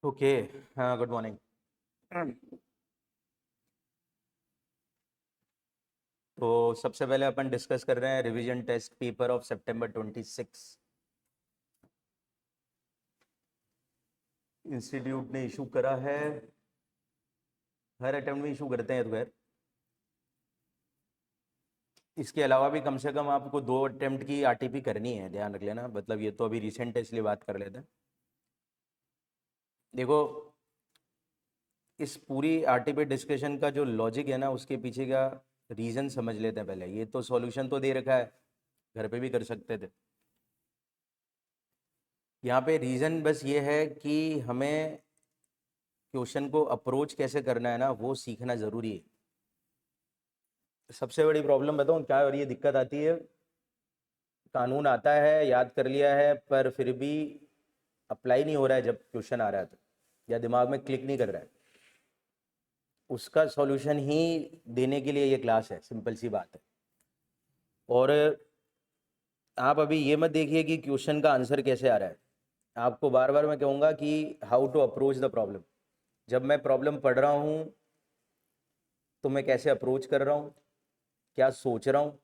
Okay. हाँ, good morning. तो सबसे पहले अपन डिस्कस कर रहे हैं revision test paper of September 26। Institute ने इशू करा है। हर अटेम्प्ट में इशू करते हैं तो खैर इसके अलावा भी कम से कम आपको 2 अटेम्प्ट की आरटीपी करनी है, ध्यान रख लेना। मतलब ये तो अभी रिसेंट है इसलिए बात कर लेते हैं। देखो, इस पूरी आरटीपी डिस्कशन का जो लॉजिक है ना, उसके पीछे का रीज़न समझ लेते हैं पहले। ये तो सॉल्यूशन तो दे रखा है, घर पे भी कर सकते थे। यहाँ पे रीज़न बस ये है कि हमें क्वेश्चन को अप्रोच कैसे करना है ना, वो सीखना ज़रूरी है। सबसे बड़ी प्रॉब्लम बताऊँ क्या हो रही है, दिक्कत आती है। कानून आता है, याद कर लिया है, पर फिर भी अप्लाई नहीं हो रहा है जब क्वेश्चन आ रहा है तो, या दिमाग में क्लिक नहीं कर रहा है। उसका सॉल्यूशन ही देने के लिए ये क्लास है, सिंपल सी बात है। और आप अभी ये मत देखिए कि क्वेश्चन का आंसर कैसे आ रहा है। आपको बार बार मैं कहूँगा कि how to approach the problem. जब मैं प्रॉब्लम पढ़ रहा हूँ तो मैं कैसे अप्रोच कर रहा हूँ, क्या सोच रहा हूँ,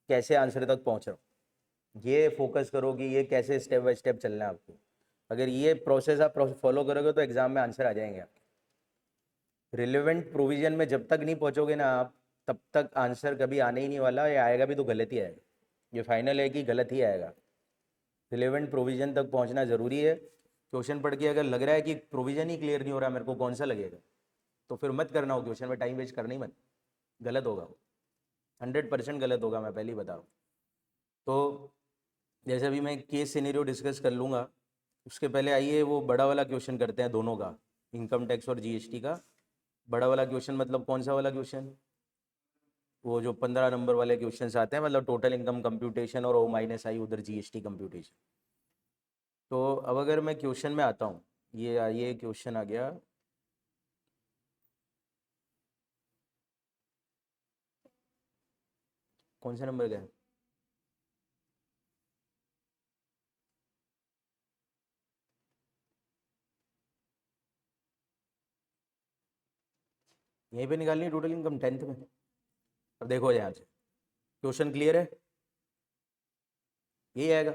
कैसे आंसर तक पहुँच रहा हूँ, ये फोकस करो कि ये कैसे स्टेप बाय स्टेप चलना है आपको। अगर ये प्रोसेस आप फॉलो करोगे तो एग्जाम में आंसर आ जाएंगे आपके। रिलेवेंट प्रोविजन में जब तक नहीं पहुँचोगे ना आप, तब तक आंसर कभी आने ही नहीं वाला, या आएगा भी तो गलत ही आएगा। ये फाइनल है कि गलत ही आएगा। रिलेवेंट प्रोविजन तक पहुँचना ज़रूरी है। क्वेश्चन पढ़ के अगर लग रहा है कि प्रोविजन ही क्लियर नहीं हो रहा, मेरे को कौन सा लगेगा, तो फिर मत करना हो क्वेश्चन में, टाइम वेस्ट करना ही मत। गलत होगा, 100% गलत होगा, मैं पहले ही बता रहा हूँ। तो जैसे अभी मैं केस सिनेरियो डिस्कस कर लूँगा, उसके पहले आइए वो बड़ा वाला क्वेश्चन करते हैं दोनों का, इनकम टैक्स और जीएसटी का। बड़ा वाला क्वेश्चन मतलब कौन सा वाला क्वेश्चन? वो जो 15 नंबर वाले क्वेश्चन आते हैं, मतलब टोटल इनकम कंप्यूटेशन और O-I उधर जीएसटी कंप्यूटेशन। तो अब अगर मैं क्वेश्चन में आता हूँ, ये क्वेश्चन आ गया। कौन सा नंबर का है? यहीं पे निकालनी है टोटल इनकम 10th में। अब देखो यहाँ से क्वेश्चन क्लियर है, यही आएगा।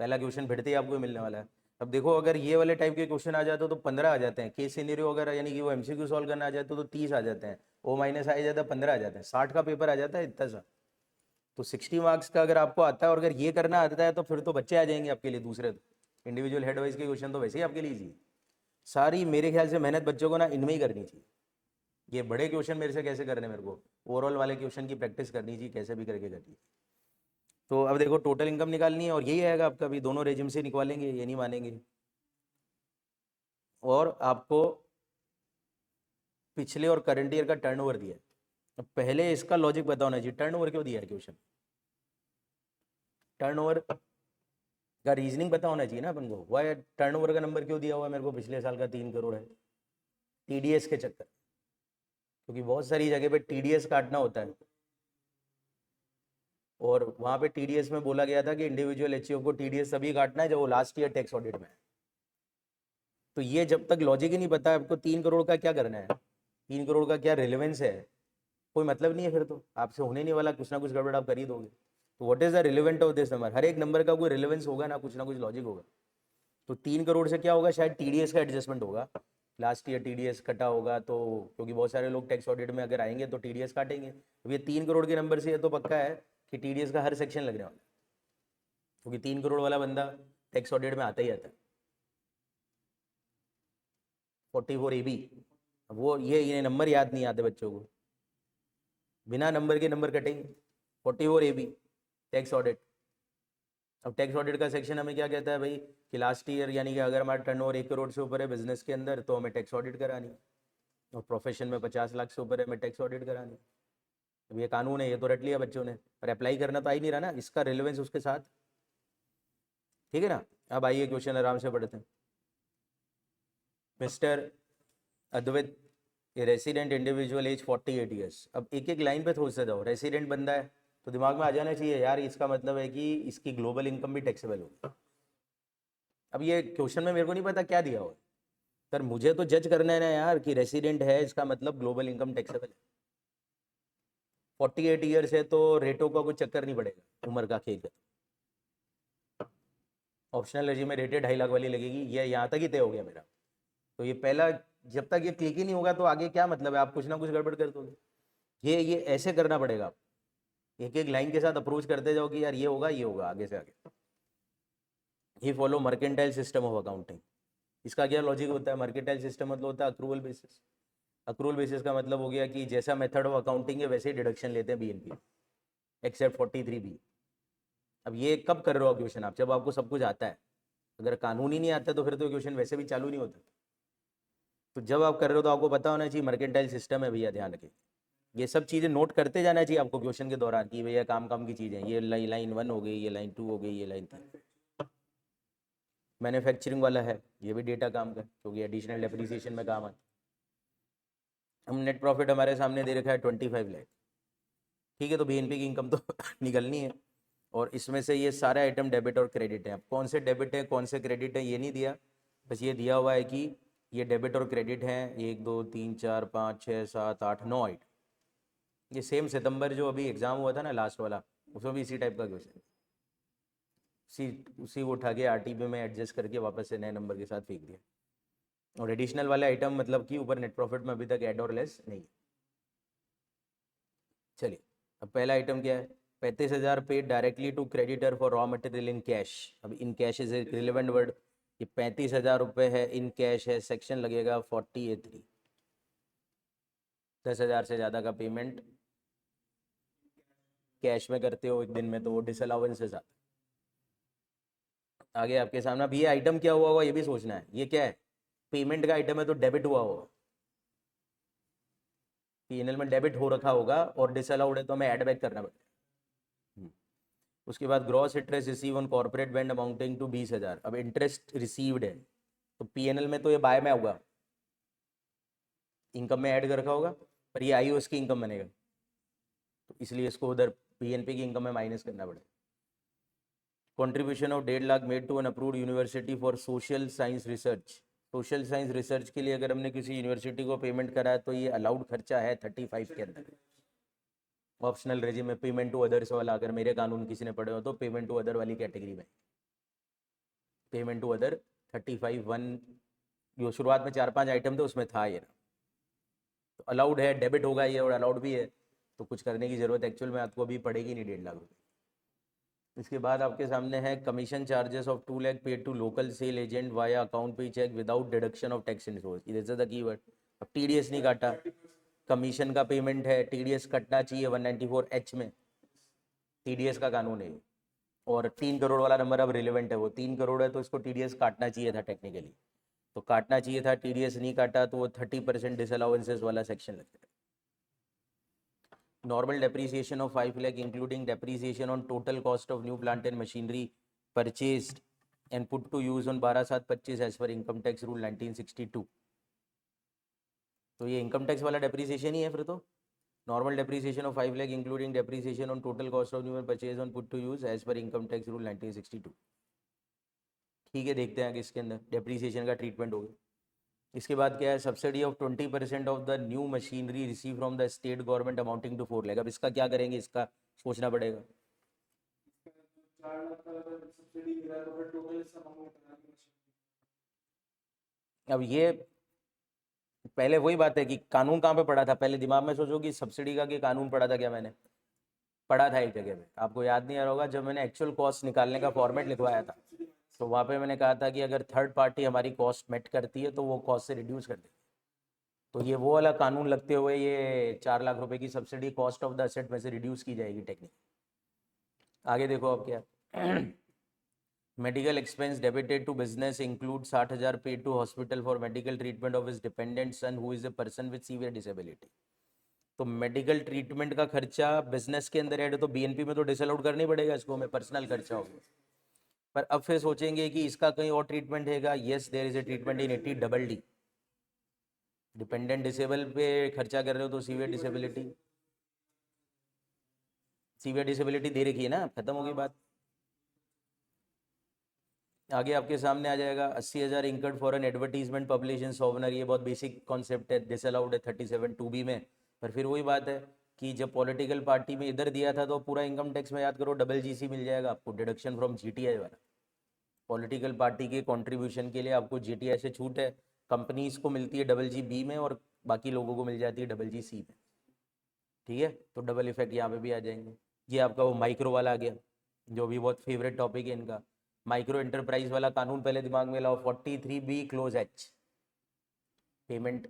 पहला क्वेश्चन फिरते ही आपको मिलने वाला है। अब देखो, अगर ये वाले टाइप के क्वेश्चन आ जाते तो 15 आ जाते हैं। केस सिनेरियो अगर यानी कि वो एमसीक्यू सॉल्व करना आ जाते तो 30 आ जाते हैं। O- आ जाता है 15 आ जाते हैं। 60 का पेपर आ जाता है इतना सा। तो 60 मार्क्स का अगर आपको आता है और अगर ये करना आता है तो फिर तो बच्चे आ जाएंगे आपके लिए दूसरे। तो इंडिविजुअल हेड वाइज के क्वेश्चन तो वैसे ही आपके लिए ईजी। सारी मेरे ख्याल से मेहनत बच्चों को ना इनमें ही करनी चाहिए। ये बड़े क्वेश्चन मेरे से कैसे करने, मेरे को ओवरऑल वाले क्वेश्चन की प्रैक्टिस करनी चाहिए, कैसे भी करके करनी। तो अब देखो, टोटल इनकम निकालनी है और यही आएगा आपका भी। दोनों रेजिम से निकालेंगे, ये नहीं मानेंगे। और आपको पिछले और करंट ईयर का टर्नओवर दिया है। अब पहले इसका लॉजिक पता होना चाहिए, टर्नओवर क्यों दिया है क्वेश्चन। टर्नओवर का रीजनिंग पता होना चाहिए ना अपन को। वह टर्नओवर का नंबर क्यों दिया हुआ है मेरे को, पिछले साल का 3 करोड़ है। टीडीएस के चक्कर, क्योंकि बहुत सारी जगह पे टीडीएस काटना होता है। और वहां पे टीडीएस में बोला गया था कि इंडिविजुअल एचईओ को टीडीएस तभी काटना है जब वो लास्ट ईयर टैक्स ऑडिट में है। तो ये जब तक लॉजिक ही नहीं पता आपको 3 करोड़ का क्या करना है, 3 करोड़ का क्या रिलेवेंस है, कोई मतलब नहीं है। फिर तो आपसे होने नहीं वाला, कुछ ना कुछ गड़बड़ आप कर ही दोगे। तो what is the relevant of this number? हर एक नंबर का कोई रिलेवेंस होगा ना कुछ लॉजिक होगा। तो 3 करोड़ से क्या होगा, शायद टीडीएस का एडजस्टमेंट होगा। लास्ट ईयर टीडीएस कटा होगा, तो क्योंकि बहुत सारे लोग टैक्स ऑडिट में अगर आएंगे तो टीडीएस काटेंगे। अब ये 3 करोड़ के नंबर से ये तो पक्का है कि टीडीएस का हर सेक्शन लगने वाला है, क्योंकि 3 करोड़ वाला बंदा टैक्स ऑडिट में आता ही आता है। 44 AB। अब वो ये नंबर याद नहीं आते बच्चों को, बिना नंबर के नंबर कटेंगे। 44 AB टैक्स ऑडिट। अब टैक्स ऑडिट का सेक्शन हमें क्या कहता है भाई, कि लास्ट ईयर यानी कि अगर हमारा टर्नओवर 1 करोड़ से ऊपर है बिजनेस के अंदर तो हमें टैक्स ऑडिट करानी है। और प्रोफेशन में 50 लाख से ऊपर है, हमें टैक्स ऑडिट करानी है। अब ये कानून है, ये तो रट लिया बच्चों ने, पर अप्लाई करना तो आ ही नहीं रहा ना, इसका रिलेवेंस उसके साथ। ठीक है ना। अब आइए क्वेश्चन आराम से पढ़ते हैं। मिस्टर अद्वैत, रेसिडेंट इंडिविजुअल एज 48 ईयर्स। अब एक एक लाइन पे थोड़ा सा जाओ। रेसिडेंट बंदा है तो दिमाग में आ जाना चाहिए यार, इसका मतलब है कि इसकी ग्लोबल इनकम भी टैक्सेबल होगी। अब ये क्वेश्चन में मेरे को नहीं पता क्या दिया हुआ है, पर मुझे तो जज करना है ना यार कि रेसिडेंट है, इसका मतलब ग्लोबल इनकम टैक्सेबल है। 48 ईयर्स है तो रेटों का कोई चक्कर नहीं पड़ेगा, उम्र का खेल है। ऑप्शनल रेजी में रेटेड 2.5 लाख वाली लगेगी, ये यहाँ तक ही तय हो गया मेरा। तो ये पहला, जब तक ये क्लिक ही नहीं होगा तो आगे क्या मतलब है, आप कुछ ना कुछ गड़बड़ कर दोगे। ये ऐसे करना पड़ेगा, एक एक लाइन के साथ अप्रोच करते जाओ कि यार ये होगा, ये होगा, आगे से आगे। He follow mercantile system of accounting. इसका क्या लॉजिक होता है? मर्केंटाइल सिस्टम मतलब होता है अक्रूवल बेसिस। अक्रूवल बेसिस का मतलब हो गया कि जैसा मेथड ऑफ अकाउंटिंग है वैसे ही डिडक्शन लेते हैं बीएनपी, एक्सेप्ट 43B। अब ये कब कर रहे हो क्वेश्चन आप? जब आपको सब कुछ आता है। अगर कानून ही नहीं आता तो फिर तो क्वेश्चन वैसे भी चालू नहीं होता। तो जब आप कर रहे हो तो आपको पता होना चाहिए मर्केंटाइल सिस्टम है भैया, ध्यान रखें। ये सब चीज़ें नोट करते जाना चाहिए आपको क्वेश्चन के दौरान कि भैया काम काम की चीज़ें, ये लाइन 1 हो गई, ये लाइन 2 हो गई, ये लाइन 3। मैन्युफैक्चरिंग वाला है, ये भी डेटा काम का, क्योंकि एडिशनल डेप्रिसिएशन में काम आता है। हम नेट प्रॉफिट हमारे सामने दे रखा है 25 लाख, ठीक है, तो बीएनपी की इनकम तो निकलनी है। और इसमें से ये सारे आइटम डेबिट और क्रेडिट हैं। अब कौन से डेबिट है कौन से क्रेडिट है ये नहीं दिया, बस ये दिया हुआ है कि ये डेबिट और क्रेडिट हैं 1 2 3 4 5 6 7 8 9 आइटम। ये सेम सितंबर जो अभी एग्जाम हुआ था ना लास्ट वाला, उसमें भी इसी टाइप का क्वेश्चन, उसी को उठा के आरटीपी में एडजस्ट करके वापस से नए नंबर के साथ फेंक दिया। और एडिशनल वाले आइटम मतलब कि ऊपर नेट प्रॉफिट में अभी तक ऐड और लेस नहीं है। चलिए, अब पहला आइटम क्या है? 35,000 paid directly to creditor for raw material in cash. अब in cash is a relevant word. ये 35,000 रुपये है, इन कैश है, सेक्शन लगेगा 40A3। 10,000 से ज़्यादा का पेमेंट कैश में करते हो एक दिन में तो वो डिसअलाउंसेस आता है। आगे आपके सामने अब ये आइटम क्या हुआ होगा ये भी सोचना है। ये क्या है? पेमेंट का आइटम है तो डेबिट हुआ होगा, पीएनएल में डेबिट हो रखा होगा, और डिसअलाउड है तो हमें ऐड बैक करना पड़ेगा। उसके बाद gross interest receive on corporate bond amounting to 20,000। अब इंटरेस्ट रिसीव्ड है तो पीएनएल में तो ये बाय में होगा, इनकम में ऐड कर रखा होगा, पर ये आईओएस की इनकम बनेगा, तो इसलिए इसको उधर पीएनपी की इनकम में माइनस करना पड़ेगा। Contribution of 1.5 lakh made to an approved university for social science research. Social science research के लिए अगर हमने किसी यूनिवर्सिटी को पेमेंट करा है तो ये अलाउड खर्चा है 35 के अंदर। ऑप्शनल रेजिम में पेमेंट टू अदर्स वाला, अगर मेरे कानून किसी ने पढ़े हो तो पेमेंट टू अदर वाली कैटेगरी में, पेमेंट टू अदर 35(1), जो शुरुआत में 4-5 आइटम थे उसमें था ये ना, तो अलाउड है, डेबिट होगा ये और अलाउड भी है, तो कुछ करने की जरूरत एक्चुअल में आपको अभी पड़ेगी नहीं 1.5 लाख रुपये। इसके बाद आपके सामने है commission charges of 2 lakh paid to local sale agent via account pay cheque without deduction of tax insurance. This is the keyword. अब टीडीएस नहीं काटा, कमीशन का पेमेंट है, टीडीएस कटना चाहिए 194H में, टीडीएस का कानून है। और 3 करोड़ वाला नंबर अब रिलेवेंट है, वो 3 करोड़ है तो इसको टीडीएस काटना चाहिए था टेक्निकली, तो काटना चाहिए था, टीडीएस नहीं काटा तो वो 30% डिसअलाउंसेस वाला सेक्शन लगता है। Normal depreciation of 5 lakh including depreciation on total cost of new plant and machinery purchased and put to use on 12/7/25 as per income tax rule 1962। तो ये इनकम टैक्स वाला डेप्रीसिएशन ही है फिर तो। Normal depreciation of 5 lakh including depreciation on total cost of new purchase on put to use as per income tax rule 1962। ठीक है, देखते हैं कि इसके अंदर डेप्रीसिएशन का ट्रीटमेंट होगा। इसके बाद क्या है? Subsidy of 20% of the new machinery receive from the state government amounting to 4 lakh. अब इसका क्या करेंगे, इसका सोचना पड़ेगा। अब ये पहले वही बात है कि कानून कहाँ पे पढ़ा था, पहले दिमाग में सोचो कि सब्सिडी का कि कानून पढ़ा था क्या? मैंने पढ़ा था एक जगह पे, आपको याद नहीं आ रहा होगा, जब मैंने एक्चुअल कॉस्ट निकालने का फॉर्मेट लिखवाया था तो वहाँ पे मैंने कहा था कि अगर थर्ड पार्टी हमारी कॉस्ट मेट करती है तो वो कॉस्ट से रिड्यूस कर देगी। तो ये वो वाला कानून लगते हुए ये 4 लाख रुपए की subsidy cost of the asset में से रिड्यूस की जाएगी टेक्निक। आगे देखो अब क्या। Medical expense debited to business include 60,000 paid to hospital for medical treatment of his dependent son who is a person with severe disability. तो मेडिकल ट्रीटमेंट का खर्चा बिजनेस के अंदर ऐड है तो बीएनपी में तो डिसअलाउड करना ही पड़ेगा इसको, हमें पर्सनल खर्चा होगा। पर अब फिर सोचेंगे कि इसका कहीं और ट्रीटमेंट हैगा। Yes, there is a treatment in 80DD। Dependent disable पे खर्चा कर रहे हो तो सीवियर डिसेबिलिटी, सीवियर डिसेबिलिटी दे रखी है ना, खत्म होगी बात। आगे आपके सामने आ जाएगा 80,000 इंकर्ड फॉर एन एडवर्टीजमेंट पब्लिशन सॉवनर, ये बहुत बेसिक कॉन्सेप्ट है, डिसअलाउड है 37 2B में। पर फिर वही बात है कि जब पॉलिटिकल पार्टी में इधर दिया था तो पूरा इनकम टैक्स में याद करो GC मिल जाएगा आपको, डिडक्शन फ्रॉम GTI वाला। पॉलिटिकल पार्टी के कंट्रीब्यूशन के लिए आपको GTI से छूट है, कंपनीज को मिलती है GB में और बाकी लोगों को मिल जाती है GC में। ठीक है, तो डबल इफेक्ट यहाँ पे भी आ जाएंगे। ये आपका वो माइक्रो वाला आ गया, जो भी बहुत फेवरेट टॉपिक है इनका। माइक्रो एंटरप्राइज वाला कानून पहले दिमाग में लाओ, 43B close H, payment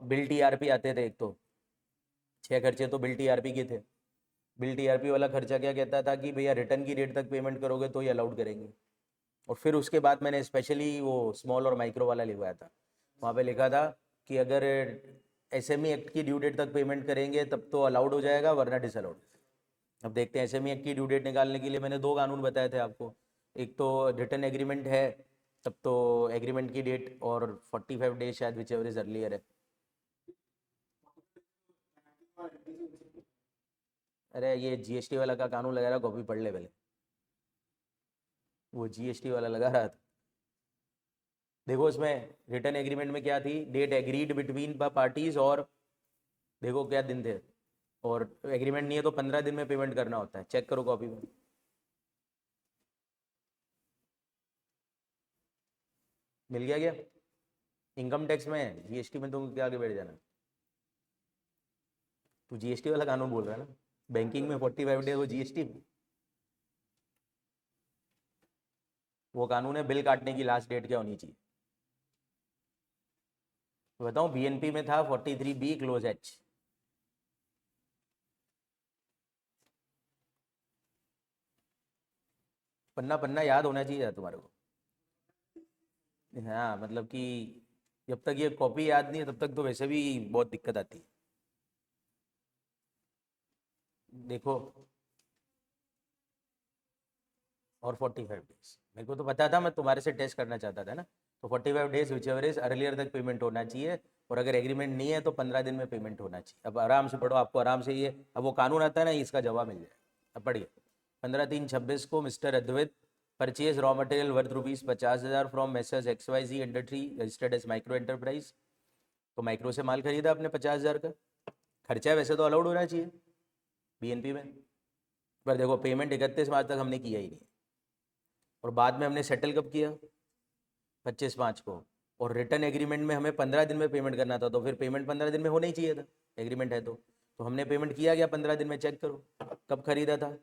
bill TRP आते थे। एक तो 6 खर्चे तो बिल TRP के थे। बिल TRP वाला खर्चा क्या कहता था कि भैया रिटर्न की डेट तक पेमेंट करोगे तो ये अलाउड करेंगे। और फिर उसके बाद मैंने स्पेशली वो स्मॉल और माइक्रो वाला लिखवाया था, वहाँ पे लिखा था कि अगर SME एक्ट की ड्यू डेट तक पेमेंट करेंगे तब तो अलाउड हो जाएगा, वरना डिसअलाउड। अब देखते हैं, SME एक्ट की ड्यू डेट निकालने के लिए मैंने 2 कानून बताए थे आपको। एक तो रिटर्न एग्रीमेंट है तब तो एग्रीमेंट की डेट, और 45 डेज शायद विच एवर इज अर्लियर है। अरे ये GST वाला का कानून लगा रहा, कॉपी पढ़ ले पहले, वो GST वाला लगा रहा था। देखो इसमें रिटर्न एग्रीमेंट में क्या थी, डेट एग्रीड बिटवीन पार्टीज, और देखो क्या दिन थे, और एग्रीमेंट नहीं है तो 15 दिन में पेमेंट करना होता है। चेक करो कॉपी में, मिल गया क्या? इनकम टैक्स में, GST में तुम क्या आगे बैठ जाना। तू GST वाला कानून बोल रहा है ना, बैंकिंग में 45 डे, वो GST में वो कानून है बिल काटने की लास्ट डेट क्या होनी चाहिए। तो बताऊं, BNP में था 43B क्लोज H। पन्ना पन्ना याद होना चाहिए तुम्हारे को। हाँ मतलब कि जब तक ये कॉपी याद नहीं है तब तक तो वैसे भी बहुत दिक्कत आती है। देखो, और 45 डेज मेरे को तो पता था, मैं तुम्हारे से टेस्ट करना चाहता था ना। तो 45 days which ever is earlier तक पेमेंट होना चाहिए, और अगर एग्रीमेंट नहीं है तो 15 दिन में पेमेंट होना चाहिए। अब आराम से पढ़ो, आपको आराम से ये अब वो कानून आता है ना, इसका जवाब मिल जाए। अब पढ़िए, 15/3/26 को mister Advait purchase raw material worth ₹50,000 from messrs XYZ industry registered as micro enterprise. तो माइक्रो से माल खरीदा आपने 50,000 का, खर्चा है वैसे तो अलाउड होना चाहिए BNP में, पर देखो पेमेंट 31 मार्च तक हमने किया ही नहीं, और बाद में हमने सेटल कब किया, 25/5 को। और रिटर्न एग्रीमेंट में हमें 15 दिन में पेमेंट करना था, तो फिर पेमेंट 15 दिन में होना ही चाहिए था, एग्रीमेंट है तो हमने पेमेंट किया गया 15 दिन में। चेक करो कब खरीदा था,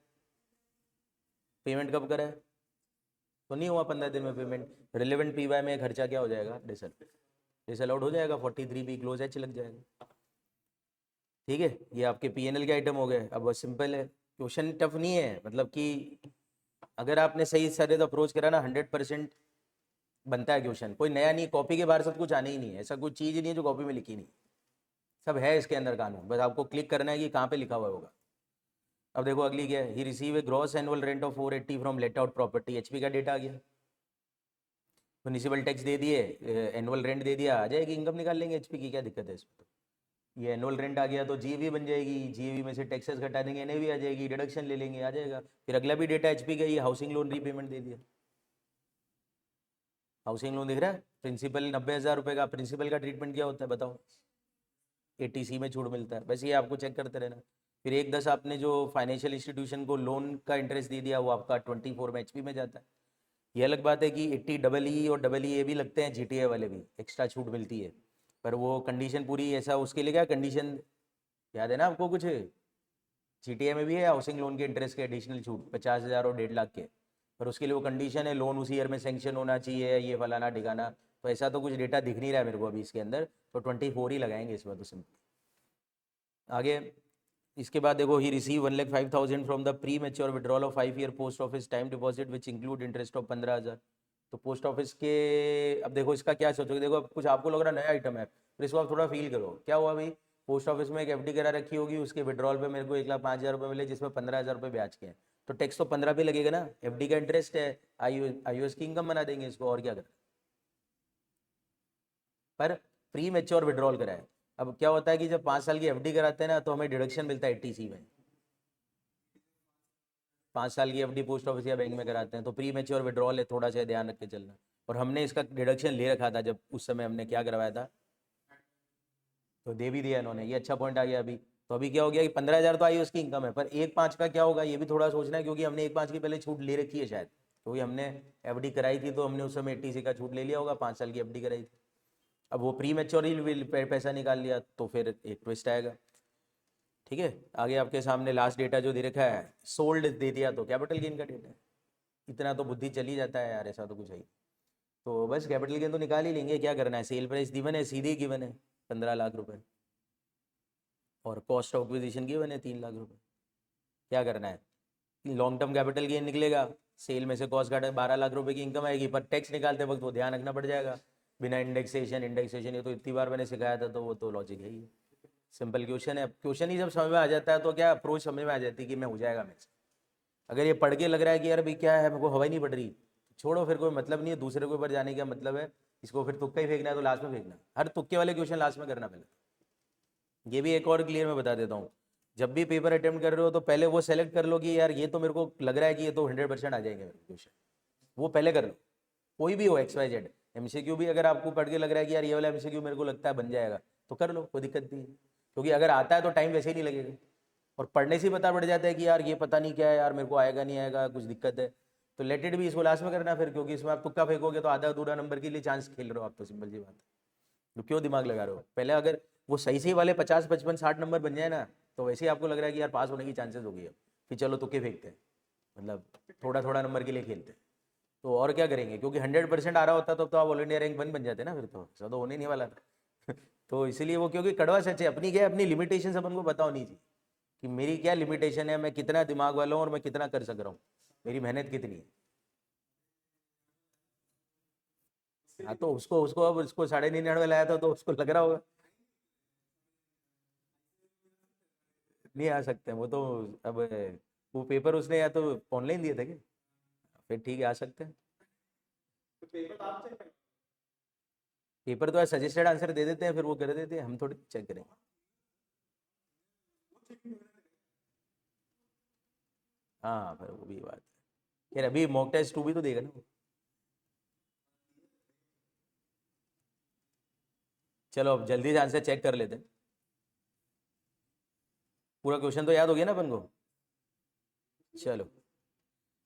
पेमेंट कब करा है, तो नहीं हुआ 15 दिन में पेमेंट। रिलेवेंट PY में खर्चा क्या हो जाएगा, डिसअलाउड हो जाएगा, 43B क्लोज H लग जाएगा। ठीक है, ये आपके PNL के आइटम हो गए। अब बस सिंपल है, क्वेश्चन टफ नहीं है, मतलब कि अगर आपने सही सरल अप्रोच करा ना 100% बनता है क्वेश्चन। कोई नया नहीं, कॉपी के बाहर सब कुछ आने ही नहीं है, ऐसा कुछ चीज़ ही नहीं है जो कॉपी में लिखी नहीं, सब है इसके अंदर कानून, बस आपको क्लिक करना है कि कहाँ पे लिखा हुआ होगा। अब देखो अगली क्या है, he receive a gross annual rent of 480 from let out property. HP का डेटा आ गया, म्यूनिसिपल टैक्स दे दिए, एनुअल रेंट दे दिया, आ जाएगी इनकम, निकाल लेंगे HP की, क्या दिक्कत है इसमें। तो ये एनुअल रेंट आ गया तो GAV बन जाएगी, GAV में से टैक्सेस घटा देंगे, NAV आ जाएगी, डिडक्शन ले लेंगे, आ जाएगा। फिर अगला भी डेटा HP का, ये हाउसिंग लोन रीपेमेंट दे दिया। हाउसिंग लोन दिख रहा है, प्रिंसिपल 90,000 रुपये का, प्रिंसिपल का ट्रीटमेंट क्या होता है बताओ, ATC में छूट मिलता है, बस ये आपको चेक करते रहना। फिर 1/10 आपने जो फाइनेंशियल इंस्टीट्यूशन को लोन का इंटरेस्ट दे दिया, वो आपका 24 में HP में जाता है। ये अलग बात है कि 80EE और EE भी लगते हैं, GTI वाले भी एक्स्ट्रा छूट मिलती है, पर वो कंडीशन पूरी, ऐसा उसके लिए क्या कंडीशन याद है ना आपको कुछ, GTI में भी है हाउसिंग लोन के इंटरेस्ट के एडिशनल छूट 50,000 और 1.5 लाख के, पर उसके लिए वो कंडीशन है लोन उसी ईयर में सेंक्शन होना चाहिए, ये फलाना ठिकाना। तो ऐसा तो कुछ डेटा दिख नहीं रहा है मेरे को अभी इसके अंदर, तो 24 ही लगाएंगे इसमें तो सिंपल। आगे इसके बाद देखो, he receive 1,05,000 from the premature withdrawal of 5 year post office time deposit which include interest of 15,000। तो पोस्ट ऑफिस के, अब देखो इसका क्या सोचोगे, देखो अब कुछ आपको लग रहा नया आइटम है, फिर इसको आप थोड़ा फील करो। क्या हुआ भाई, पोस्ट ऑफिस में एक FD करा रखी होगी, उसके विड्रॉल पे मेरे को 1,05,000 रुपये मिले, जिसमें 15,000 रुपये ब्याज के हैं, तो टैक्स तो 15 पे लगेगा ना, FD का इंटरेस्ट है, IOS की इनकम बना देंगे इसको, और क्या करें। पर प्री मेच्योर विड्रॉल करा है। अब क्या होता है कि जब 5 साल की FD कराते हैं ना, तो हमें डिडक्शन मिलता है ATC में। 5 साल की एफडी पोस्ट ऑफिस या बैंक में कराते हैं, तो प्री मैच्योर विड्रॉल है, थोड़ा सा ध्यान रख के चलना। और हमने इसका डिडक्शन ले रखा था जब उस समय हमने क्या करवाया था, तो दे भी दिया इन्होंने, ये अच्छा पॉइंट आ गया अभी। तो अभी क्या हो गया कि 15,000 तो आई उसकी इनकम है, पर 1,5 का क्या होगा ये भी थोड़ा सोचना है, क्योंकि हमने 1,5 की पहले छूट ले रखी है शायद, क्योंकि हमने एफडी कराई थी तो हमने उस समय 80 का छूट ले लिया होगा, 5 साल की एफडी कराई थी। अब वो प्री मैच्योर पैसा निकाल लिया तो फिर एक ट्विस्ट आएगा। ठीक है, आगे आपके सामने लास्ट डेटा जो दे रखा है, सोल्ड दे दिया तो कैपिटल गेन का डेटा है। इतना तो बुद्धि चल ही जाता है यार, ऐसा तो कुछ है ही। तो बस कैपिटल गेन तो निकाल ही लेंगे, क्या करना है, सेल प्राइस गिवन है, सीधे गिवन है 15 लाख रुपए, और कॉस्ट ऑफ एक्विजिशन गिवन है 3 लाख रुपए। क्या करना है, लॉन्ग टर्म कैपिटल गेन निकलेगा, सेल में से कॉस्ट काटे 12 लाख रुपए की इनकम आएगी, पर टैक्स निकालते वक्त वो ध्यान रखना पड़ जाएगा, बिना इंडेक्सेशन ये तो इतनी बार मैंने सिखाया था, तो वो तो लॉजिक है ही। सिंपल क्वेश्चन है, क्वेश्चन ही जब समझ में आ जाता है तो क्या अप्रोच समझ में आ जाती है कि मैं हो जाएगा मेरे से। अगर ये पढ़ के लग रहा है कि यार भाई क्या है, मेरे को हवा ही नहीं पड़ रही, छोड़ो, फिर कोई मतलब नहीं है, दूसरे के ऊपर जाने का मतलब है, इसको फिर तुक्का ही फेंकना है तो लास्ट में फेंकना, हर तुक्के वाले क्वेश्चन लास्ट में करना पहले। ये भी एक और क्लियर मैं बता देता हूँ, जब भी पेपर अटेम्प्ट कर रहे हो तो पहले वो सेलेक्ट कर लो कि यार ये तो मेरे को लग रहा है कि ये तो 100% आ जाएंगे मेरे क्वेश्चन, वो पहले कर लो। कोई भी हो XYZ MCQ भी, अगर आपको पढ़ के लग रहा है कि यार ये वाला MCQ मेरे को लगता है बन जाएगा, तो कर लो, कोई दिक्कत नहीं है, क्योंकि अगर आता है तो टाइम वैसे ही नहीं लगेगा, और पढ़ने से ही पता पड़ जाता है कि यार ये पता नहीं क्या है यार, मेरे को आएगा नहीं आएगा, कुछ दिक्कत है, तो लेट इट भी, इसको लास्ट में करना फिर, क्योंकि इसमें आप तुक्का फेंकोगे तो आधा अधूरा नंबर के लिए चांस खेल रहे हो आप, तो सिंपल सी बात है, तो क्यों दिमाग लगा रहे हो। पहले अगर वो सही सही वाले 50 55 60 नंबर बन जाए ना, तो वैसे ही आपको लग रहा है कि यार पास होने की चांसेस होगी, अब फिर चलो तुक्के फेंकते हैं, मतलब थोड़ा थोड़ा नंबर के लिए खेलते हैं, तो और क्या करेंगे, क्योंकि 100% आ रहा होता तो आप ऑल इंडिया रैंक 1 बन जाते ना, फिर तो ऐसा तो होने नहीं वाला था तो इसीलिए वो, क्योंकि कड़वा सच है, अपनी क्या है, अपनी लिमिटेशन अपन को पता होनी चाहिए कि मेरी क्या लिमिटेशन है, मैं कितना दिमाग वाला हूँ और मैं कितना कर सक रहा हूँ, मेरी मेहनत कितनी है। हाँ तो उसको उसको अब उसको 99.5 लाया था तो उसको लग रहा होगा, नहीं आ सकते वो तो। अब वो पेपर उसने या तो ऑनलाइन दिए थे क्या, फिर ठीक है आ सकते हैं। पेपर तो सजेस्टेड आंसर दे देते हैं, फिर वो कर देते हैं, हम थोड़ी चेक करेंगे। हाँ फिर वो भी बात है, यार अभी मॉक टेस्ट 2 भी तो देगा ना वो। चलो अब जल्दी से आंसर चेक कर लेते हैं, पूरा क्वेश्चन तो याद हो गया ना अपन को। चलो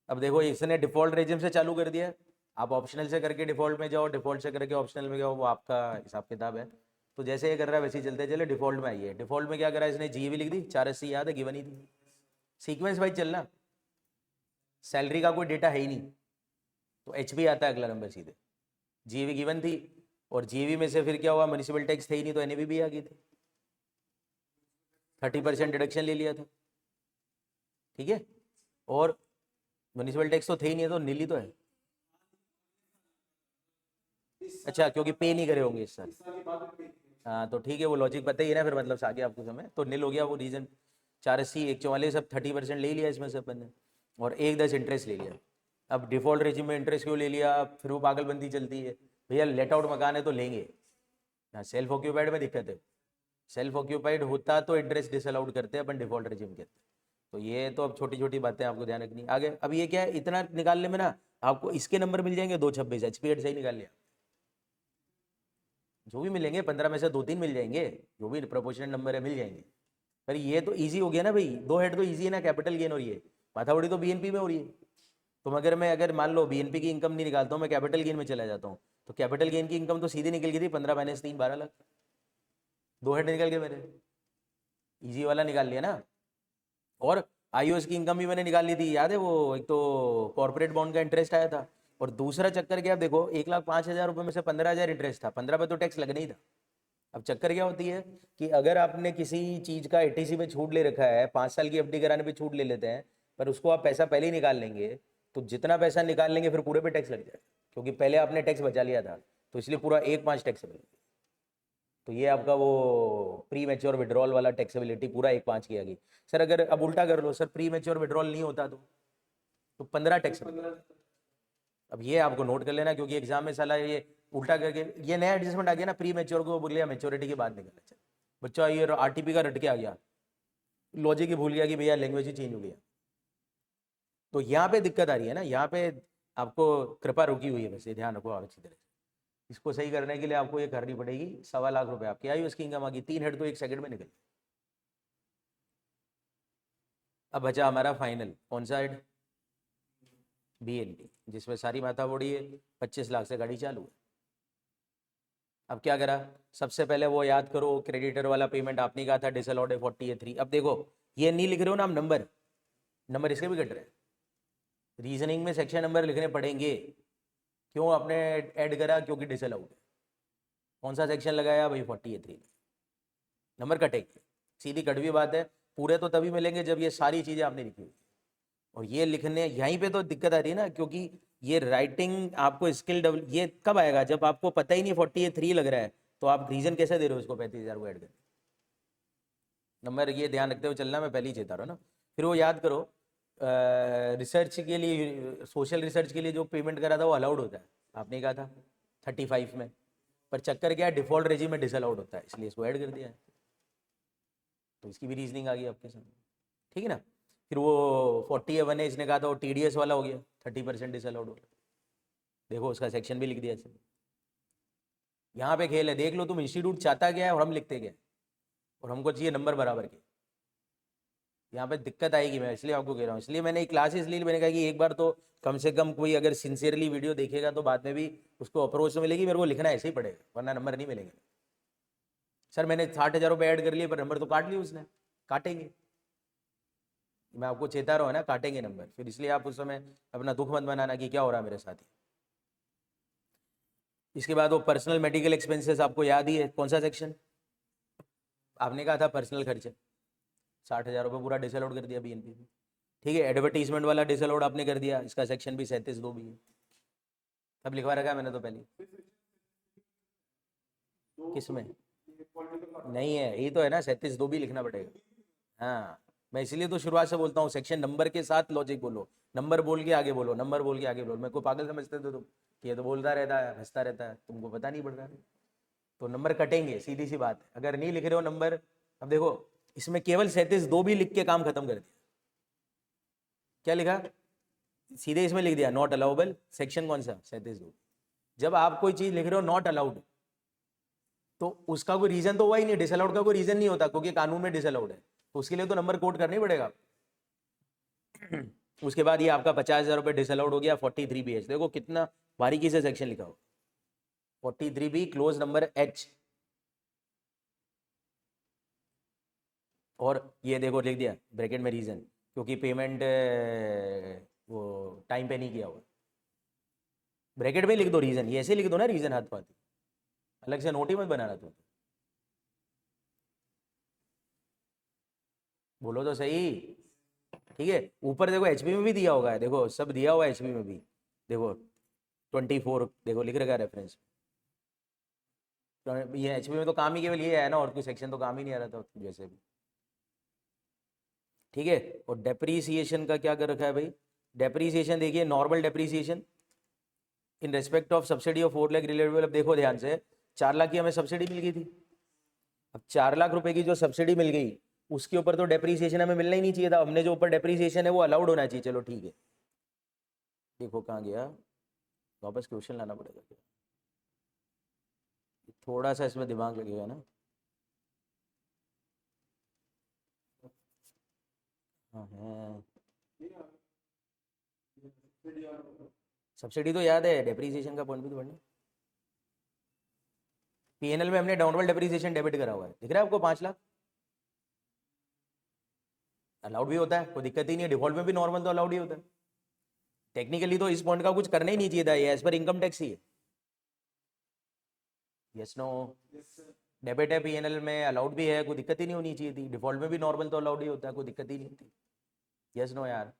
अब देखो, इसने डिफॉल्ट रेजिम से चालू कर दिया, आप ऑप्शनल से करके डिफॉल्ट में जाओ, डिफॉल्ट से करके ऑप्शनल में जाओ, वो आपका हिसाब किताब है। तो जैसे ये कर रहा है वैसे ही चलते चले, डिफॉल्ट में आइए, डिफॉल्ट में क्या करा इसने, जी भी लिख दी, 480 याद है, गिवन ही थी, सीक्वेंस वाइज चलना, सैलरी का कोई डेटा है ही नहीं, तो HP आता है अगला नंबर सीधे, GAV गिवन थी, और GAV में से फिर क्या हुआ, म्यूनिसिपल टैक्स थे ही नहीं तो NAV भी आ गई थी, 30% डिडक्शन ले लिया था। ठीक है, और म्यूनिसिपल टैक्स तो थे ही नहीं, तो नीली तो है। अच्छा, क्योंकि पे नहीं करे होंगे इस साल। हाँ तो ठीक है, वो लॉजिक पता ही है ना, फिर मतलब आगे आपको समय तो नील हो गया वो रीजन। 480 144 सब 30% ले लिया इसमें से अपन ने, और 110 इंटरेस्ट ले लिया। अब डिफॉल्ट रेजिम में इंटरेस्ट क्यों ले लिया, फिर वो पागलबंदी चलती है, भैया लेट आउट मकान है तो लेंगे। हाँ सेल्फ ऑक्यूपाइड में दिक्कत है, सेल्फ ऑक्यूपाइड होता तो इंटरेस्ट डिसअलाउड करते हैं अपन, डिफॉल्ट रेजिम कहते हैं। तो ये तो अब छोटी छोटी बातें आपको ध्यान रखनी आगे। अब ये क्या है, इतना निकालने में ना आपको इसके नंबर मिल जाएंगे 226, HP सही निकाल लिया, जो भी मिलेंगे 15 में से 2-3 मिल जाएंगे, जो भी प्रोपोर्शनल नंबर है मिल जाएंगे। पर ये तो इजी हो गया ना भाई, 2 हेड तो इजी है ना, कैपिटल गेन हो रही है, माथाबड़ी तो BNP में हो रही है। तो अगर मैं मान लो BNP की इनकम नहीं निकालता हूँ, मैं कैपिटल गेन में चला जाता हूँ, तो कैपिटल गेन की इनकम तो सीधी निकल गई थी, 15 - 3 12 लाख, 2 हेड निकल गए मेरे, इजी वाला निकाल लिया ना। और IOS की इनकम भी मैंने निकाल ली थी, याद है वो, एक तो कॉर्पोरेट बॉन्ड का इंटरेस्ट आया था, और दूसरा चक्कर क्या, देखो 1,05,000 रुपये में से 15,000 इंटरेस्ट था, 15 पे तो टैक्स लगना ही था। अब चक्कर क्या होती है कि अगर आपने किसी चीज का ATC पे छूट ले रखा है, 5 साल की FD कराने पे छूट ले लेते हैं, पर उसको आप पैसा पहले ही निकाल लेंगे, तो जितना पैसा निकाल लेंगे फिर पूरे पे टैक्स लग जाएगा, क्योंकि पहले आपने टैक्स बचा लिया था, तो इसलिए पूरा 1,5 टैक्स लगेगा। तो ये आपका वो प्री मैच्योर विड्रॉल वाला टैक्सेबिलिटी पूरा 1,5 की आ गई। सर अगर अब उल्टा कर लो सर, प्री मैच्योर विड्रॉल नहीं होता तो 15 टैक्स। अब ये आपको नोट कर लेना, क्योंकि एग्जाम में साला ये उल्टा करके ये नया एडजस्टमेंट आ गया ना, प्री मैच्योर को बोल लिया मैच्योरिटी के बाद निकलना चाहिए। बच्चा ये RTP का रट के आ गया, लॉजिक ही भूल गया कि भैया लैंग्वेज ही चेंज हो गया। तो यहाँ पे दिक्कत आ रही है ना, यहाँ पे आपको कृपा रुकी हुई है, वैसे ध्यान रखो और अच्छी तरह से। इसको सही करने के लिए आपको ये करनी पड़ेगी, 1.25 लाख रुपए आपकी आई उसकी इनकम आ गई, 3 हेड तो 1 सेकंड में निकल। अब बचा हमारा फाइनल, कौन सा हेड? BNP, जिसमें सारी माथा बोड़ी है, 25 लाख से गाड़ी चालू है। अब क्या करा, सबसे पहले वो याद करो, क्रेडिटर वाला पेमेंट आपने कहा था डिसअलाउड है 48 अब देखो ये नहीं लिख रहे हो ना आप, नंबर इसके भी कट रहे हैं। रीजनिंग में सेक्शन नंबर लिखने पड़ेंगे। क्यों आपने ऐड करा? क्योंकि डिसअलाउड है। कौन सा सेक्शन लगाया भाई? 48, नंबर कटेंगे, सीधी कड़वी बात है। पूरे तो तभी मिलेंगे जब ये सारी चीज़ें आपने लिखी हुई, और ये लिखने यहीं पे तो दिक्कत आ रही है ना, क्योंकि ये राइटिंग आपको स्किल डेवलप, ये कब आएगा? जब आपको पता ही नहीं 48 लग रहा है, तो आप रीजन कैसे दे रहे हो इसको 35,000 को ऐड कर? नंबर ये ध्यान रखते हुए चलना, मैं पहले ही चेता रहा हूँ ना। फिर वो याद करो, रिसर्च के लिए, सोशल रिसर्च के लिए जो पेमेंट करा था वो अलाउड होता है, आपने कहा था 35 में, पर चक्कर क्या है, डिफॉल्ट रेजिम में डिसअलाउड होता है, इसलिए इसको ऐड कर दिया है। तो इसकी भी रीजनिंग आ गई आपके सामने, ठीक है ना। फिर वो 41 है, इसने कहा था वो TDS वाला हो गया, 30% डिसअलाउड हो गया, देखो उसका सेक्शन भी लिख दिया इसने। यहाँ पे खेल है, देख लो तुम, इंस्टीट्यूट चाहता क्या है और हम लिखते क्या है, और हमको चाहिए नंबर बराबर के। यहाँ पे दिक्कत आएगी, मैं इसलिए आपको कह रहा हूँ, इसलिए मैंने एक क्लास इसलिए मैंने कहा कि एक बार तो कम से कम कोई अगर सिंसियरली वीडियो देखेगा तो बाद में भी उसको अप्रोच तो मिलेगी, मेरे को लिखना ऐसे ही पड़ेगा वरना नंबर नहीं मिलेंगे। सर मैंने 60,000 रुपये ऐड कर लिए पर नंबर तो काट लिए उसने, काटेंगे, मैं आपको चेता रहा हूँ ना, काटेंगे नंबर, फिर इसलिए आप उस समय अपना दुख मत बनाना कि क्या हो रहा है मेरे साथ ही। इसके बाद वो पर्सनल मेडिकल एक्सपेंसेस आपको याद ही है, कौन सा सेक्शन? आपने कहा था पर्सनल खर्चे, 60,000 रुपये पूरा डिसअलाउड कर दिया BNP में, ठीक है। एडवर्टीजमेंट वाला डिसअलाउड आपने कर दिया, इसका सेक्शन भी 37(2) भी है, सब लिखवा रखा है मैंने तो पहले। किसमें? नहीं है, यही तो है ना, 37(2) भी लिखना पड़ेगा। हाँ, मैं इसलिए तो शुरुआत से बोलता हूँ, सेक्शन नंबर के साथ लॉजिक बोलो, नंबर बोल के आगे बोलो, नंबर बोल के आगे बोलो। मेरे को पागल समझते थे तुम, ये तो बोलता रहता है, हंसता रहता है, तुमको पता नहीं पड़ रहा है। तो नंबर कटेंगे, सीधी सी बात है, अगर नहीं लिख रहे हो नंबर। अब देखो इसमें केवल 37(2) भी लिख के काम खत्म कर दिया। क्या लिखा? सीधे इसमें लिख दिया नॉट अलाउबल, सेक्शन कौन सा? 37(2). जब आप कोई चीज लिख रहे हो नॉट अलाउड, तो उसका कोई रीजन तो हुआ ही नहीं, डिसअलाउड का कोई रीजन नहीं होता क्योंकि कानून में डिसअलाउड है, तो उसके लिए तो नंबर कोट करना ही पड़ेगा। उसके बाद ये आपका 50,000 रुपये डिसअलाउड हो गया 43BH, देखो कितना बारीकी से सेक्शन लिखा हो, 43B क्लोज नंबर H, और ये देखो लिख दिया ब्रैकेट में रीजन, क्योंकि पेमेंट वो टाइम पे नहीं किया हुआ, ब्रैकेट में लिख दो रीजन, ये ऐसे लिख दो ना रीजन हाथ पाती, अलग से नोट ही मत बनाना तुम। बोलो तो सही, ठीक है। ऊपर देखो HP में भी दिया होगा है, देखो सब दिया हुआ है HP में भी, देखो 24 देखो लिख रखा है रेफरेंस। तो ये HP में तो काम ही केवल ये है ना, और कोई सेक्शन तो काम ही नहीं आ रहा था जैसे भी, ठीक है। और डेप्रीसिएशन का क्या कर रखा है भाई? डेप्रीसिएशन देखिए, normal depreciation in respect of subsidy of 4 lakh relatable. अब देखो ध्यान से, 4 लाख की हमें सब्सिडी मिल गई थी, अब 4 लाख रुपए की जो सब्सिडी मिल गई उसके ऊपर तो डेप्रीसिएशन हमें मिलना ही नहीं चाहिए था, हमने जो ऊपर डेप्रीसिएशन है वो अलाउड होना चाहिए, चलो ठीक है। देखो कहाँ गया, वापस क्वेश्चन लाना पड़ेगा, थोड़ा सा इसमें दिमाग लगेगा ना। हाँ है, सब्सिडी तो याद है, डेप्रीसिएशन का पॉइंट भी तो पढ़ना। PNL में हमने डाउनवर्ड डेप्रीसिएशन डेबिट करा हुआ है, दिख रहा है आपको 5 लाख, अलाउड भी होता है, कोई दिक्कत ही नहीं है, डिफॉल्ट में भी नॉर्मल तो अलाउड ही होता है। टेक्निकली तो इस पॉइंट का कुछ करना ही नहीं चाहिए था, ये एज पर इनकम टैक्स ही है। Yes no? डेबिट है PNL में, अलाउड भी है, कोई दिक्कत ही नहीं होनी चाहिए थी, डिफॉल्ट में भी नॉर्मल तो अलाउड ही होता है, कोई दिक्कत ही नहीं होती। यस नो यार,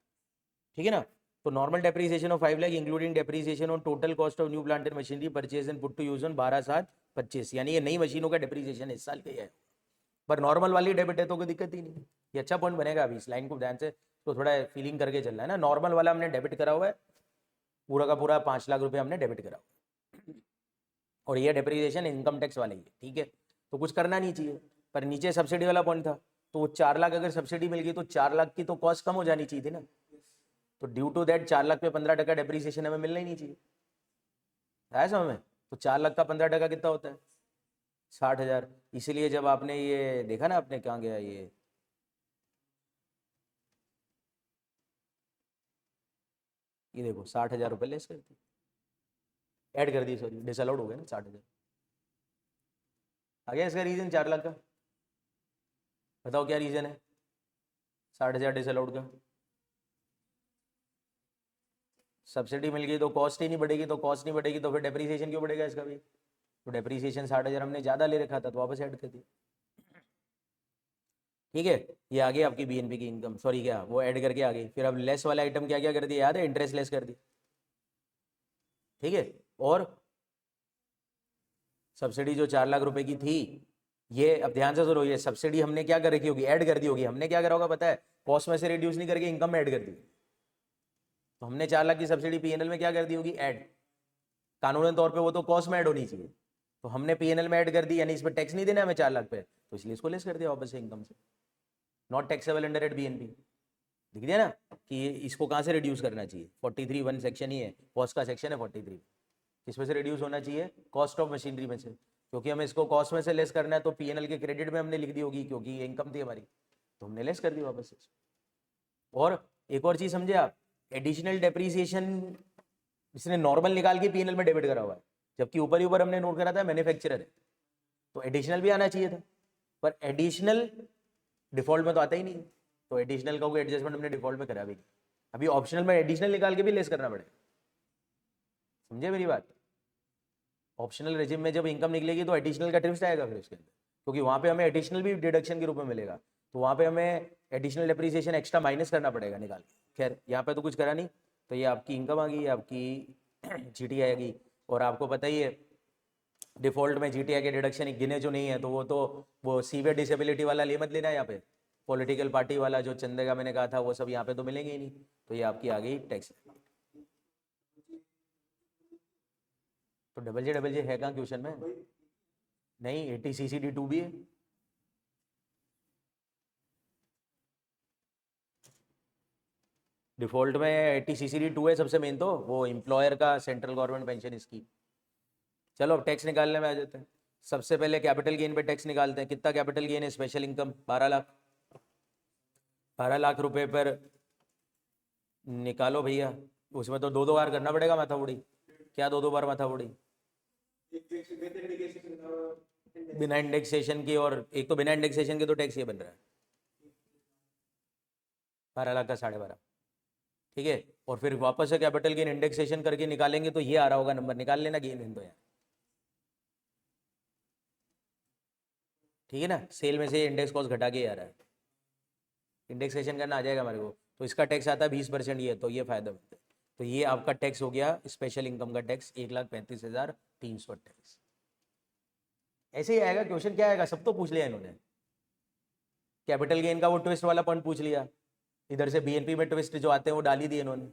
ठीक है ना। तो normal depreciation of 5 lakh including depreciation on total cost of new plant and machinery purchase and put to use on 12/7/25, यानी ये नई मशीनों का डेप्रीसिएशन इस साल का ही है, पर नॉर्मल वाली डेबिट है तो कोई दिक्कत ही नहीं। ये अच्छा पॉइंट बनेगा, अभी इस लाइन को ध्यान से तो थोड़ा फीलिंग करके चलना है ना। नॉर्मल वाला हमने डेबिट करा हुआ है, पूरा का पूरा 5 लाख रुपये हमने डेबिट करा हुआ है, और ये डेप्रीसिएशन इनकम टैक्स वाले ही है, ठीक है। तो कुछ करना नहीं चाहिए, पर नीचे सब्सिडी वाला पॉइंट था, तो वो 4 लाख अगर सब्सिडी मिल गई तो 4 लाख की तो कॉस्ट कम हो जानी चाहिए थी ना, तो ड्यू टू दैट 4 लाख पे 15% डेप्रीसिएशन हमें मिलना ही नहीं चाहिए, आया समझ में? तो 4 लाख का 15% कितना होता है? 60,000। इसीलिए जब आपने ये देखा ना, आपने कहाँ गया ये देखो 60,000 रुपये लेस कर दी, ऐड कर दी, सॉरी डिसअलाउड हो गया ना 60,000। आ गया इसका रीज़न 4 लाख का? बताओ क्या रीज़न है 60,000 डिसअलाउड का? सब्सिडी मिल गई तो कॉस्ट ही नहीं बढ़ेगी, तो कॉस्ट नहीं बढ़ेगी तो फिर डेप्रीसिएशन क्यों बढ़ेगा इसका भी? तो डेप्रीसिएशन 60,000 हमने ज़्यादा ले रखा था तो वापस ऐड कर दिया, ठीक है। ये आ गई आपकी बीएनपी की इनकम, सॉरी क्या वो ऐड करके आ गई। फिर अब लेस वाला आइटम क्या क्या कर दिया याद है? इंटरेस्ट लेस कर दी, ठीक है। और सब्सिडी जो 4 लाख रुपए की थी, ये अब ध्यान से सुनो, ये सब्सिडी हमने क्या कर रखी होगी? ऐड कर दी होगी। हमने क्या करा होगा पता है? कॉस्ट में से रिड्यूस नहीं करके इनकम में ऐड कर दी। तो हमने 4 लाख की सब्सिडी पीएनएल में क्या कर दी होगी? ऐड। कानूनी तौर पे वो तो कॉस्ट में ऐड होनी चाहिए, तो हमने पीएनएल में ऐड कर दी, यानी इस पर टैक्स नहीं देना हमें 4 लाख पे, तो इसलिए इसको लेस कर दिया वापस से इनकम से। Not taxable under eight BNP, दिख दिया ना कि इसको कहाँ से रिड्यूस करना चाहिए? 43(1) सेक्शन ही है, कॉस्ट का सेक्शन है 43। किस में से रिड्यूस होना चाहिए? कॉस्ट ऑफ मशीनरी में से, क्योंकि हमें इसको कॉस्ट में से लेस करना है तो पीएनएल के क्रेडिट में हमने लिख दी होगी, क्योंकि ये इनकम थी हमारी, तो हमने लेस कर दी वापस से। और एक और चीज समझे आप, एडिशनल डेप्रीसिएशन इसने नॉर्मल निकाल के पीएनएल में डेबिट करा हुआ है, जबकि ऊपर ही ऊपर हमने नोट करा था मैन्युफैक्चरर है, तो एडिशनल भी आना चाहिए था, पर एडिशनल डिफॉल्ट में तो आता ही नहीं है, तो एडिशनल का कोई एडजस्टमेंट हमने डिफॉल्ट में करा भी नहीं। अभी ऑप्शनल में एडिशनल निकाल के भी लेस करना पड़ेगा, समझे मेरी बात? ऑप्शनल रेजिम में जब इनकम निकलेगी तो एडिशनल का ट्विस्ट आएगा फिर उसके अंदर, क्योंकि वहाँ पे हमें एडिशनल भी डिडक्शन के रूप में मिलेगा, तो वहाँ पे हमें एडिशनल डेप्रीसिएशन एक्स्ट्रा माइनस करना पड़ेगा निकाल के। खैर यहाँ पे तो कुछ करा नहीं, तो ये आपकी इनकम आ गई, आपकी जीटी आएगी। और आपको पता ही है डिफॉल्ट में जीटीआई के डिडक्शन गिने जो नहीं है, तो वो सीवियर डिसेबिलिटी वाला ले मत लेना यहाँ पे, पॉलिटिकल पार्टी वाला जो चंदे का मैंने कहा था वो सब यहाँ पे तो मिलेंगे ही नहीं, तो ये आपकी आ गई टैक्स। तो डबल जे है कहाँ क्वेश्चन में? नहीं, 80 CCD2 भी है। डिफॉल्ट में 80 CCD2 है सबसे मेन, तो वो एम्प्लॉयर का सेंट्रल गवर्नमेंट पेंशन स्कीम। चलो अब टैक्स निकालने में आ जाते हैं। सबसे पहले कैपिटल गेन पे टैक्स निकालते हैं। कितना कैपिटल गेन है? Special income 12 lakh. 12 लाख रुपए पर निकालो भैया, उसमें तो दो दो बार करना पड़ेगा माथा उड़ी। क्या दो दो बार माथा उड़ी? बिना इंडेक्सेशन की, और एक तो बिना इंडेक्सेशन के तो टैक्स ये बन रहा है 12 लाख का 12.5, ठीक है। और फिर वापस से कैपिटल गेन इंडेक्सेशन करके निकालेंगे तो ये आ रहा होगा नंबर, निकाल लेना गेन तो यार, ठीक है ना। सेल में से इंडेक्स कॉस्ट घटा के आ रहा है, इंडेक्सेशन करना आ जाएगा हमारे को, तो इसका टैक्स आता है 20%, ये तो ये फायदा होता है। तो ये आपका टैक्स हो गया स्पेशल इनकम का टैक्स, 1,35,300 टैक्स। ऐसे ही आएगा क्वेश्चन, क्या आएगा सब तो पूछ लिया इन्होंने। कैपिटल गेन का वो ट्विस्ट वाला पॉइंट पूछ लिया, इधर से बीएनपी में ट्विस्ट जो आते हैं वो डाल ही दिए इन्होंने,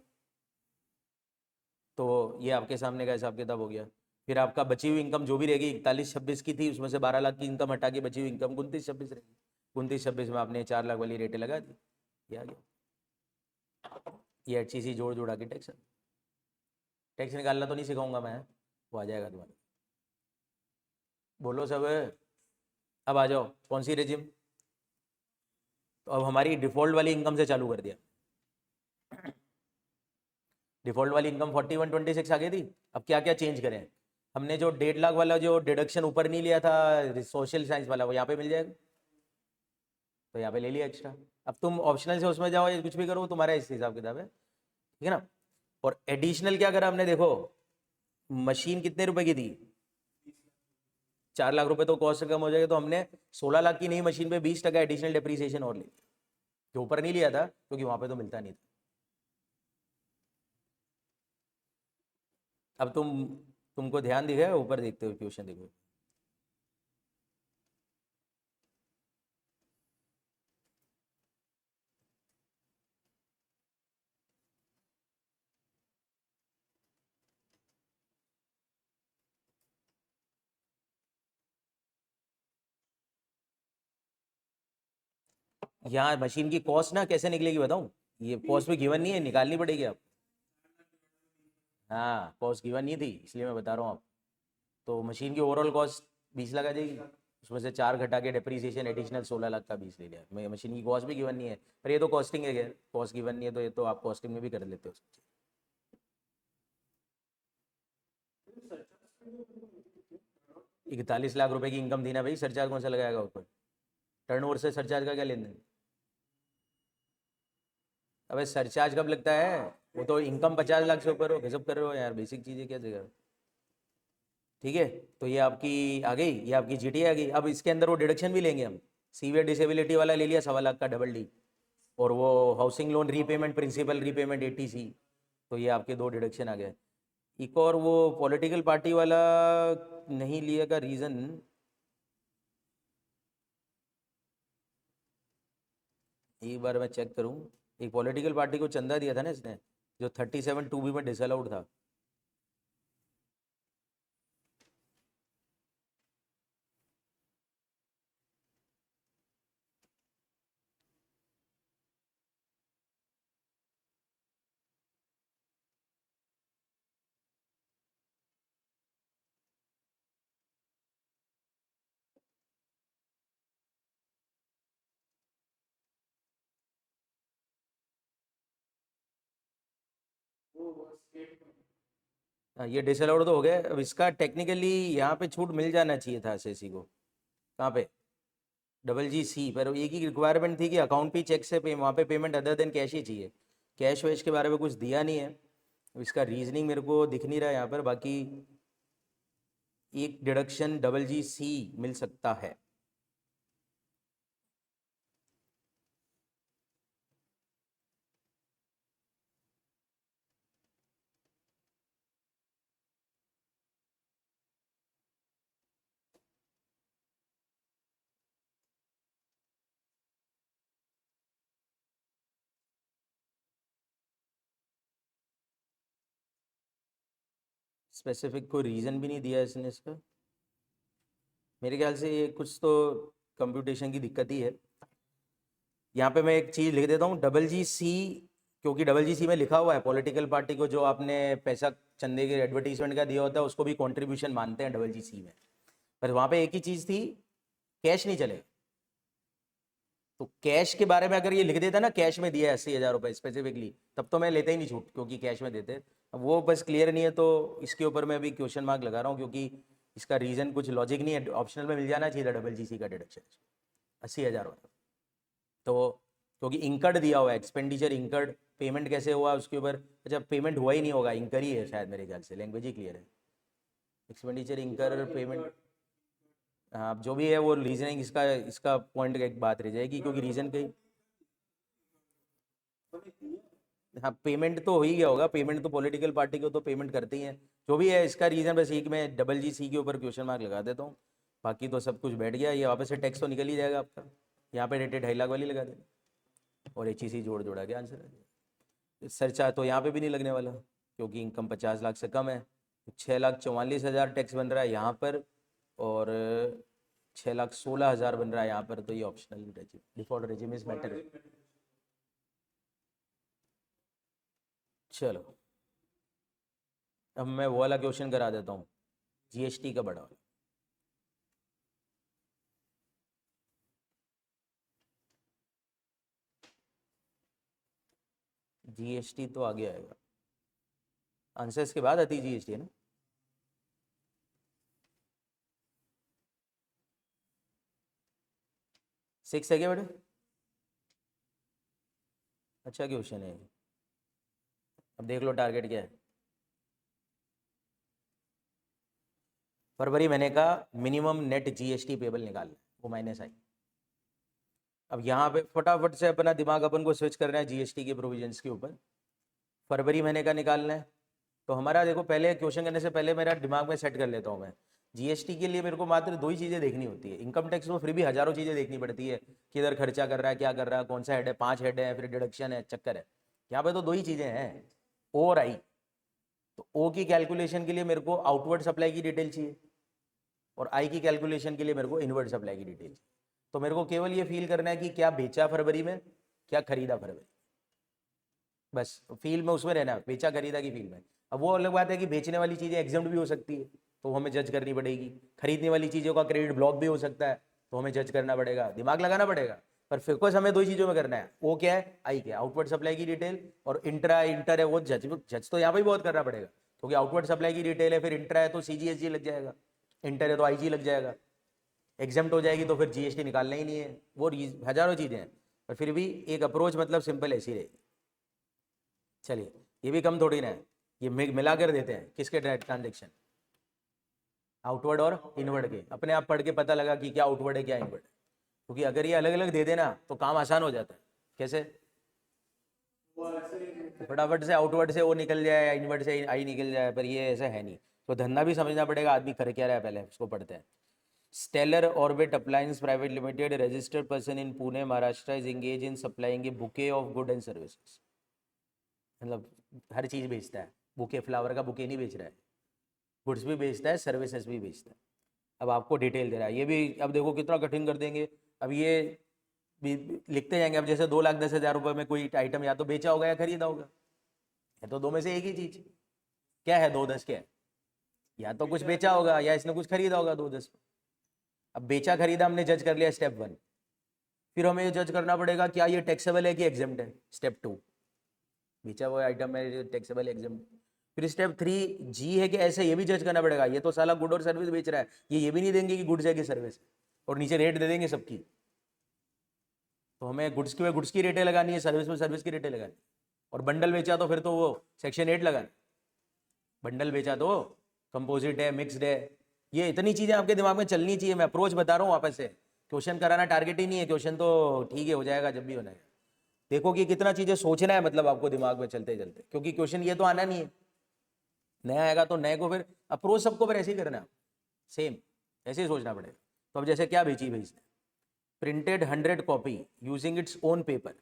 तो ये आपके सामने का हिसाब किताब हो गया। फिर आपका बची हुई इनकम जो भी रहेगी 41-26 की थी, उसमें से 12 लाख की इनकम हटा के बची हुई इनकम 29-26 रहेगी। 29-26 में आपने 4 लाख वाली रेटें लगा दी, ये आ गया। ये HCC जोड़ जोड़ा के टैक्स, टैक्स निकालना तो नहीं सिखाऊंगा मैं, वो आ जाएगा तुम्हारा। बोलो सब, अब आ जाओ कौन सी रेजिम? तो अब हमारी डिफॉल्ट वाली इनकम से चालू कर दिया। डिफॉल्ट वाली इनकम 4126 आ गई थी। अब क्या क्या चेंज करें? हमने जो 1.5 लाख वाला जो डिडक्शन ऊपर नहीं लिया था सोशल साइंस वाला, वो यहाँ पे मिल जाएगा, तो यहाँ पे ले लिया एक्स्ट्रा। अब तुम ऑप्शनल से उसमें जाओ या कुछ भी करो, तुम्हारा इस हिसाब किताब है, ठीक है ना। और एडिशनल क्या करा हमने? देखो मशीन कितने रुपए की थी? 4 लाख रुपए, तो कॉस्ट कम हो जाएगा, तो हमने 16 लाख की नई मशीन पे 20% एडिशनल डेप्रीसिएशन और ले लिया, जो ऊपर नहीं लिया था क्योंकि वहां पे तो मिलता नहीं था। अब तुमको ध्यान दिखेगा, ऊपर देखते हो क्वेश्चन देखो। यहाँ मशीन की कॉस्ट ना कैसे निकलेगी बताऊं? ये कॉस्ट भी गिवन नहीं है, निकालनी पड़ेगी आप। हाँ कॉस्ट गिवन नहीं थी इसलिए मैं बता रहा हूँ आप। तो मशीन की ओवरऑल कॉस्ट 20 लाख आ जाएगी, उसमें से 4 घटा के डेप्रीसिएशन एडिशनल 16 लाख का 20 ले लिया। मैं मशीन की कॉस्ट भी गिवन नहीं है, पर ये तो कॉस्टिंग है, कॉस्ट गिवन नहीं है तो ये तो आप कॉस्टिंग में भी कर लेते हो। 41 लाख रुपए की इनकम थी ना भाई, सरचार्ज कौन सा लगाएगा ऊपर? टर्नओवर से सरचार्ज का क्या लेन देन? अबे सरचार्ज कब लगता है? वो तो इनकम 50 लाख से ऊपर हो, गजब कर रहे हो यार, बेसिक चीज़ें क्या जगह। ठीक है, तो ये आपकी आ गई, ये आपकी जीटी आ गई। अब इसके अंदर वो डिडक्शन भी लेंगे हम। सीवियर डिसेबिलिटी वाला ले लिया 1.25 लाख का डबल डी, और वो housing loan repayment principal repayment 80C, तो ये आपके 2 डिडक्शन आ गए। एक और वो पॉलिटिकल पार्टी वाला नहीं लिया का रीज़न, एक बार मैं चेक करूं। एक पॉलिटिकल पार्टी को चंदा दिया था ना इसने, जो 37 2B में डिसअलाउड था। हाँ ये डिसअलाउड तो हो गया। अब इसका टेक्निकली यहाँ पे छूट मिल जाना चाहिए था एसएससी को। कहाँ पे? DGC पर एक ही रिक्वायरमेंट थी कि अकाउंट पे चेक से पे, वहाँ पे पेमेंट अदर देन कैश ही चाहिए। कैश वैश के बारे में कुछ दिया नहीं है। अब इसका रीजनिंग मेरे को दिख नहीं रहा है यहाँ पर। बाकी एक डिडक्शन DGC मिल सकता है। स्पेसिफिक कोई रीज़न भी नहीं दिया इसने इसका। मेरे ख्याल से ये कुछ तो कंप्यूटेशन की दिक्कत ही है। यहाँ पे मैं एक चीज़ लिख देता हूँ DGC, क्योंकि DGC में लिखा हुआ है पॉलिटिकल पार्टी को जो आपने पैसा चंदे के एडवर्टीजमेंट का दिया होता है उसको भी कंट्रीब्यूशन मानते हैं DGC में। पर वहाँ पे एक ही चीज़ थी, कैश नहीं चलेगा। तो कैश के बारे में अगर ये लिख देता ना, कैश में दिया है 80,000 रुपये स्पेसिफिकली, तब तो मैं लेता ही नहीं छूट, क्योंकि कैश में देते। अब वो बस क्लियर नहीं है, तो इसके ऊपर मैं अभी क्वेश्चन मार्क लगा रहा हूँ, क्योंकि इसका रीज़न कुछ लॉजिक नहीं है। ऑप्शनल में मिल जाना चाहिए था DGC का डिडक्शन 80,000 रुपये। तो क्योंकि इंकर्ड दिया हुआ है, एक्सपेंडिचर इंकर्ड, पेमेंट कैसे हुआ उसके ऊपर। अच्छा पेमेंट हुआ ही नहीं होगा, इंकर ही है शायद, मेरे ख्याल से लैंग्वेज ही क्लियर है। एक्सपेंडिचर इंकर पेमेंट, हाँ जो भी है वो रीजनिंग इसका इसका पॉइंट का एक बात रह जाएगी, क्योंकि रीजन कहीं। हाँ पेमेंट तो हो ही गया होगा, पेमेंट तो पॉलिटिकल पार्टी को तो पेमेंट करते ही हैं। जो भी है इसका रीजन, बस एक मैं DGC के ऊपर क्वेश्चन मार्क लगा देता हूँ। बाकी तो सब कुछ बैठ गया। ये वापस से टैक्स तो निकल ही जाएगा आपका। यहाँ पे रेटेड 2.5 लाख वाली लगा देना, और HEC जोड़ जोड़ा के आंसर आ जाएगा। सरचार्ज तो यहाँ पे भी नहीं लगने वाला, क्योंकि इनकम 50 लाख से कम है। 6,44,000 टैक्स बन रहा है यहाँ पर, और 6,16,000 बन रहा है यहाँ पर। तो ये optional default regime is better. चलो अब मैं वो वाला क्वेश्चन करा देता हूँ, GST का बड़ा वाला। GST तो आगे आएगा, आंसर्स के बाद आती है GST है ना। 6 है क्या बेटा? अच्छा क्वेश्चन है। अब देख लो टारगेट क्या है। फरवरी महीने का मिनिमम नेट GST पेबल निकालना है, वो माइनस आई। अब यहाँ पे फटाफट से अपना दिमाग अपन को स्विच करना है GST के प्रोविजंस के ऊपर। फरवरी महीने का निकालना है, तो हमारा देखो पहले क्वेश्चन करने से पहले मेरा दिमाग में सेट कर लेता हूँ मैं। GST के लिए मेरे को मात्र 2 ही चीज़ें देखनी होती है। इनकम टैक्स में फिर भी हज़ारों चीज़ें देखनी पड़ती है, किधर खर्चा कर रहा है, क्या कर रहा है, कौन सा हेड है, 5 हेड है, फिर डिडक्शन है, चक्कर है। यहाँ पे तो 2 ही चीज़ें हैं, ओ और आई। तो ओ की कैलकुलेशन के लिए मेरे को आउटवर्ड सप्लाई की डिटेल चाहिए, और आई की कैलकुलेशन के लिए मेरे को इनवर्ड सप्लाई की डिटेल चाहिए। तो मेरे को केवल ये फील करना है कि क्या बेचा फरवरी में, क्या खरीदा फरवरी। बस फील्ड में उसमें रहना, बेचा खरीदा की फील्ड में। अब वो अलग बात है कि बेचने वाली चीज़ें एग्जाम्ड भी हो सकती है, तो हमें जज करनी पड़ेगी। खरीदने वाली चीज़ों का क्रेडिट ब्लॉक भी हो सकता है, तो हमें जज करना पड़ेगा, दिमाग लगाना पड़ेगा। पर फोकस हमें दो ही चीज़ों में करना है, वो क्या है, आई क्या, आउटवर्ड सप्लाई की डिटेल, और इंट्रा इंटर है वो जज जज तो यहाँ पे भी बहुत करना पड़ेगा, क्योंकि आउटवर्ड सप्लाई की डिटेल है, फिर इंट्रा है तो CGSG लग जाएगा, इंटर है तो IG लग जाएगा, एग्जाम्प्ट हो जाएगी तो फिर GST निकालना ही नहीं है। वो हजारों चीज़ें हैं, पर फिर भी एक अप्रोच मतलब सिंपल ऐसी रहेगी। चलिए, ये भी कम थोड़ी ना है, ये मिला कर देते हैं किसके ट्रांजेक्शन, आउटवर्ड और इनवर्ड के। अपने आप पढ़ के पता लगा कि क्या आउटवर्ड है क्या इनवर्ड है, क्योंकि अगर ये अलग अलग दे देना तो काम आसान हो जाता है। कैसे, फटाफट से आउटवर्ड से वो निकल जाए या इनवर्ड से आई निकल जाए, पर ये ऐसा है नहीं। तो धंधा भी समझना पड़ेगा, आदमी कर क्या रहा है पहले उसको पढ़ते हैं। Stellar orbit appliance private limited, registered person in Pune Maharashtra, is engage in supplying a bouquet of good and services. मतलब हर चीज़ बेचता है, बुके फ्लावर का बुके नहीं बेच रहा है, गुड्स भी बेचता है, सर्विसेज भी बेचता है। अब आपको डिटेल दे रहा है ये भी, अब देखो कितना कठिन कर देंगे। अब ये भी लिखते जाएंगे, अब जैसे 2,10,000 रुपये में कोई आइटम या तो बेचा होगा या खरीदा होगा, है तो दो में से एक ही चीज। क्या है 2,10 क्या है, या तो कुछ बेचा होगा या इसने कुछ खरीदा होगा 2,10। अब बेचा खरीदा हमने जज कर लिया, स्टेप 1। फिर हमें ये जज करना पड़ेगा क्या ये टैक्सेबल है कि एग्जेम्प्ट है, स्टेप 2। बेचा हुआ आइटम है टैक्सेबल एग्जेम्प्ट। फिर स्टेप 3G है कि ऐसे, ये भी जज करना पड़ेगा, ये तो साला गुड और सर्विस बेच रहा है, ये भी नहीं देंगे कि गुड्स है कि सर्विस है, और नीचे रेट दे देंगे सबकी। तो हमें गुड्स की रेटें लगानी है, सर्विस में सर्विस की रेटें लगानी। और बंडल बेचा तो फिर तो वो सेक्शन 8 लगाना, बंडल बेचा तो कंपोजिट है, मिक्सड है। ये इतनी चीज़ें आपके दिमाग में चलनी चाहिए। मैं अप्रोच बता रहा हूँ वापस से, क्वेश्चन कराना टारगेट ही नहीं है, क्वेश्चन तो ठीक है हो जाएगा जब भी होना है। देखो कि कितना चीज़ें सोचना है मतलब आपको दिमाग में चलते चलते, क्योंकि क्वेश्चन ये तो आना नहीं है, नया आएगा तो नए को फिर अप्रोच सबको फिर ऐसे ही करना है, सेम ऐसे ही सोचना पड़ेगा। तो अब जैसे क्या बेची भाई इसने, printed 100 copy using its own paper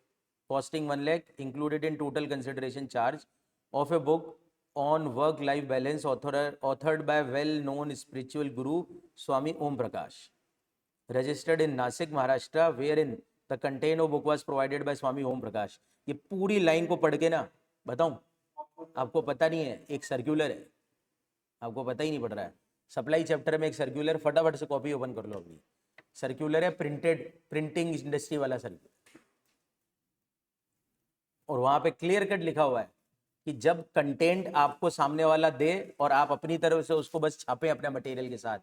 costing 1 lakh included in total consideration charge of a book on work life balance authored by well known spiritual guru Swami Om Prakash, registered in Nasik Maharashtra, wherein the content of book was provided by Swami Om Prakash। ये पूरी line को पढ़ के ना बताऊं, आपको पता नहीं है, एक सर्कुलर है, आपको पता ही नहीं पड़ रहा है। सप्लाई चैप्टर में एक सर्कुलर, फटाफट से कॉपी ओपन कर लो अपनी, सर्कुलर है प्रिंटिंग इंडस्ट्री वाला सर्कुलर, और वहां पे क्लियर कट लिखा हुआ है कि जब कंटेंट आपको सामने वाला दे और आप अपनी तरफ से उसको बस छापे अपने मटेरियल के साथ,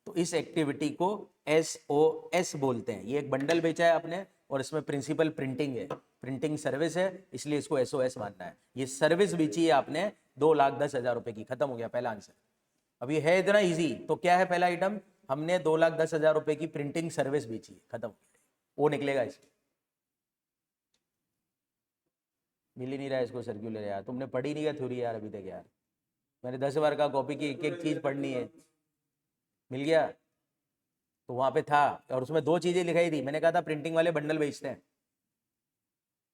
तो इस एक्टिविटी को SOS बोलते हैं। ये एक बंडल बेचा है आपने और इसमें प्रिंसिपल प्रिंटिंग है, प्रिंटिंग सर्विस है, इसलिए इसको SOS मानना है। ये सर्विस बेची है आपने 2,10,000 रुपए की, खत्म हो गया पहला आंसर। अब ये है इतना इजी, तो क्या है पहला आइटम, हमने 2,10,000 रुपए की प्रिंटिंग सर्विस बेची है, खत्म। वो निकलेगा इसमें, मिल ही नहीं रहा है इसको सर्कुलर यार, तुमने पढ़ी नहीं है थ्योरी यार अभी तक यार, मैंने 10 बार का कॉपी की एक एक चीज पढ़नी है। मिल गया, तो वहां पे था, और उसमें दो चीजें लिखाई थी, मैंने कहा था प्रिंटिंग वाले बंडल बेचते हैं,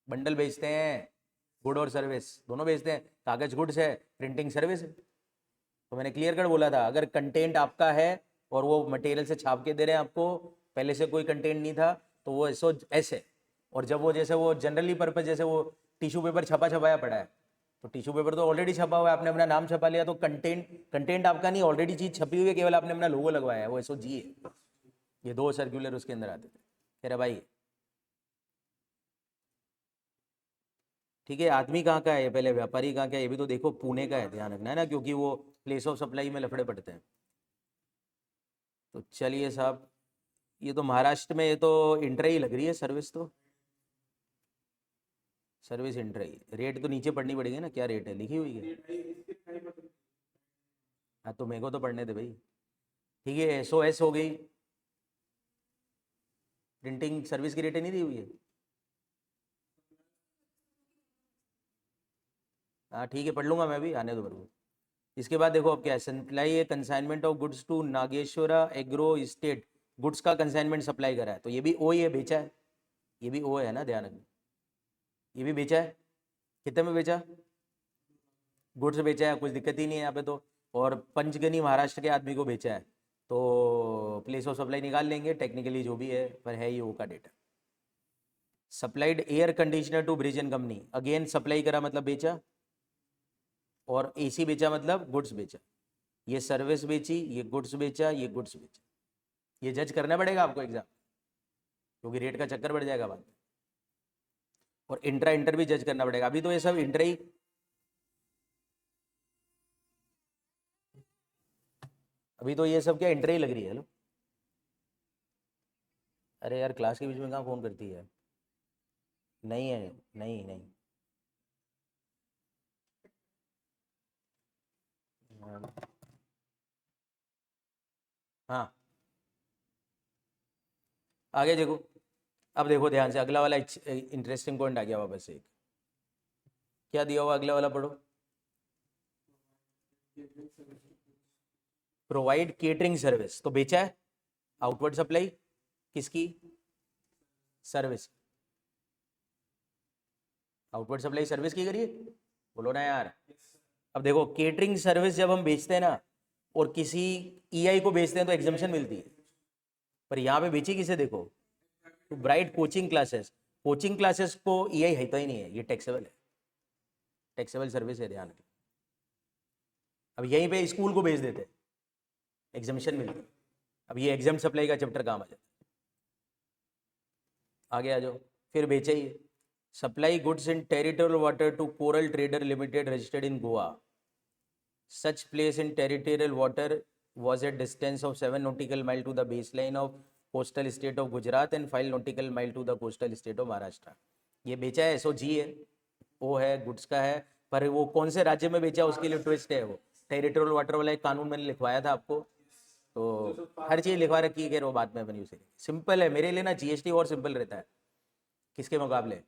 बंडल बेचते हैं, गुड और सर्विस दोनों बेचते हैं, कागज गुड्स है, प्रिंटिंग सर्विस है। तो मैंने क्लियर कट बोला था, अगर कंटेंट आपका है और वो मटेरियल से छाप के दे रहे हैं आपको, पहले से कोई कंटेंट नहीं था, तो वो SOS है। और जब वो जैसे वो जनरली पर्पज, जैसे वो टिश्यू पेपर छपाया पड़ा है, तो टिश्यू पेपर तो ऑलरेडी छपा हुआ है, आपने अपना नाम छपा लिया, तो कंटेंट आपका नहीं, ऑलरेडी चीज छपी हुई है, केवल आपने अपना लोगो लगवाया है, वो SOG है। ये दो सर्कुलर उसके अंदर आते थे। कह रहा भाई ठीक है, आदमी कहाँ का है पहले, व्यापारी कहाँ का है ये भी तो देखो, पुणे का है, ध्यान रखना है ना, क्योंकि वो प्लेस ऑफ सप्लाई में लफड़े पड़ते हैं। तो चलिए साहब, ये तो महाराष्ट्र में, ये तो इंट्रा ही लग रही है सर्विस, तो सर्विस इंट्रा ही, रेट तो नीचे पढ़नी पड़ेगी ना, क्या रेट है लिखी हुई है। हाँ तो मेरे को तो पढ़ने दे भाई। ठीक है, SOS हो गई, प्रिंटिंग सर्विस की रेटें नहीं दी हुई है। हाँ ठीक है, पढ़ लूंगा मैं भी, आने दो मेरे को। इसके बाद देखो अब क्या है, सप्लाई है consignment of goods to Nageshwara agro state, goods का कंसाइनमेंट सप्लाई करा है, तो ये भी ओ ही है, बेचा है, ये भी ओ है ना, ध्यान रखना, ये भी बेचा है। कितने में बेचा, गुड्स बेचा है, कुछ दिक्कत ही नहीं है यहाँ पे तो। और पंचगनी महाराष्ट्र के आदमी को बेचा है, तो प्लेस ऑफ सप्लाई निकाल लेंगे टेक्निकली जो भी है, पर है ये ओ का data. Supplied air conditioner to bridge and company, again supply करा मतलब बेचा, और एसी बेचा मतलब गुड्स बेचा। ये सर्विस बेची, ये गुड्स बेचा, ये गुड्स बेचा। ये जज करना पड़ेगा आपको एग्जाम, क्योंकि रेट का चक्कर बढ़ जाएगा बाद में। और इंट्रा इंटर भी जज करना पड़ेगा। अभी तो ये सब इंट्रा ही, अभी तो ये सब क्या इंट्रा ही लग रही है। लो, अरे यार क्लास के बीच में कहाँ फोन करती है? नहीं है, नहीं नहीं। हाँ, आगे देखो। अब देखो ध्यान से, अगला वाला इंटरेस्टिंग पॉइंट आ गया वापस से एक। क्या दिया हुआ अगला वाला पढ़ो। प्रोवाइड केटरिंग सर्विस, तो बेचा है। आउटवर्ड सप्लाई किसकी? सर्विस। आउटवर्ड सप्लाई सर्विस की करिए, बोलो ना यार। अब देखो केटरिंग सर्विस जब हम बेचते हैं ना, और किसी ईआई को बेचते हैं तो एग्जाम्पशन मिलती है, पर यहाँ पे बेची किसे देखो, तो bright coaching classes. Coaching classes को ईआई है तो ही नहीं है, ये टैक्सेबल है, टैक्सेबल सर्विस है, ध्यान रखिए। अब यहीं पे स्कूल को बेच देते, एग्जाम्पशन मिलती है। अब ये एग्जाम सप्लाई का चैप्टर काम आ जाता है। आगे आ जाओ, फिर बेचे ही। Supply goods in territorial water to coral trader limited registered in Goa. Such place in territorial water was a distance of 7 nautical mile to the baseline of coastal state of Gujarat and 5 nautical mile to the coastal state of Maharashtra. ये बेचा है, SOG है, वो है goods का है, पर वो कौन से राज्य में बेचा उसके लिए ट्विस्ट है। वो टेरिटोरियल वाटर वाला एक कानून मैंने लिखवाया था आपको, तो हर चीज़ लिखवा रखी है, वो बात में अपन यूज करेंगे। सिंपल है मेरे लिए ना, जीएसटी और सिंपल रहता है किसके मुकाबले,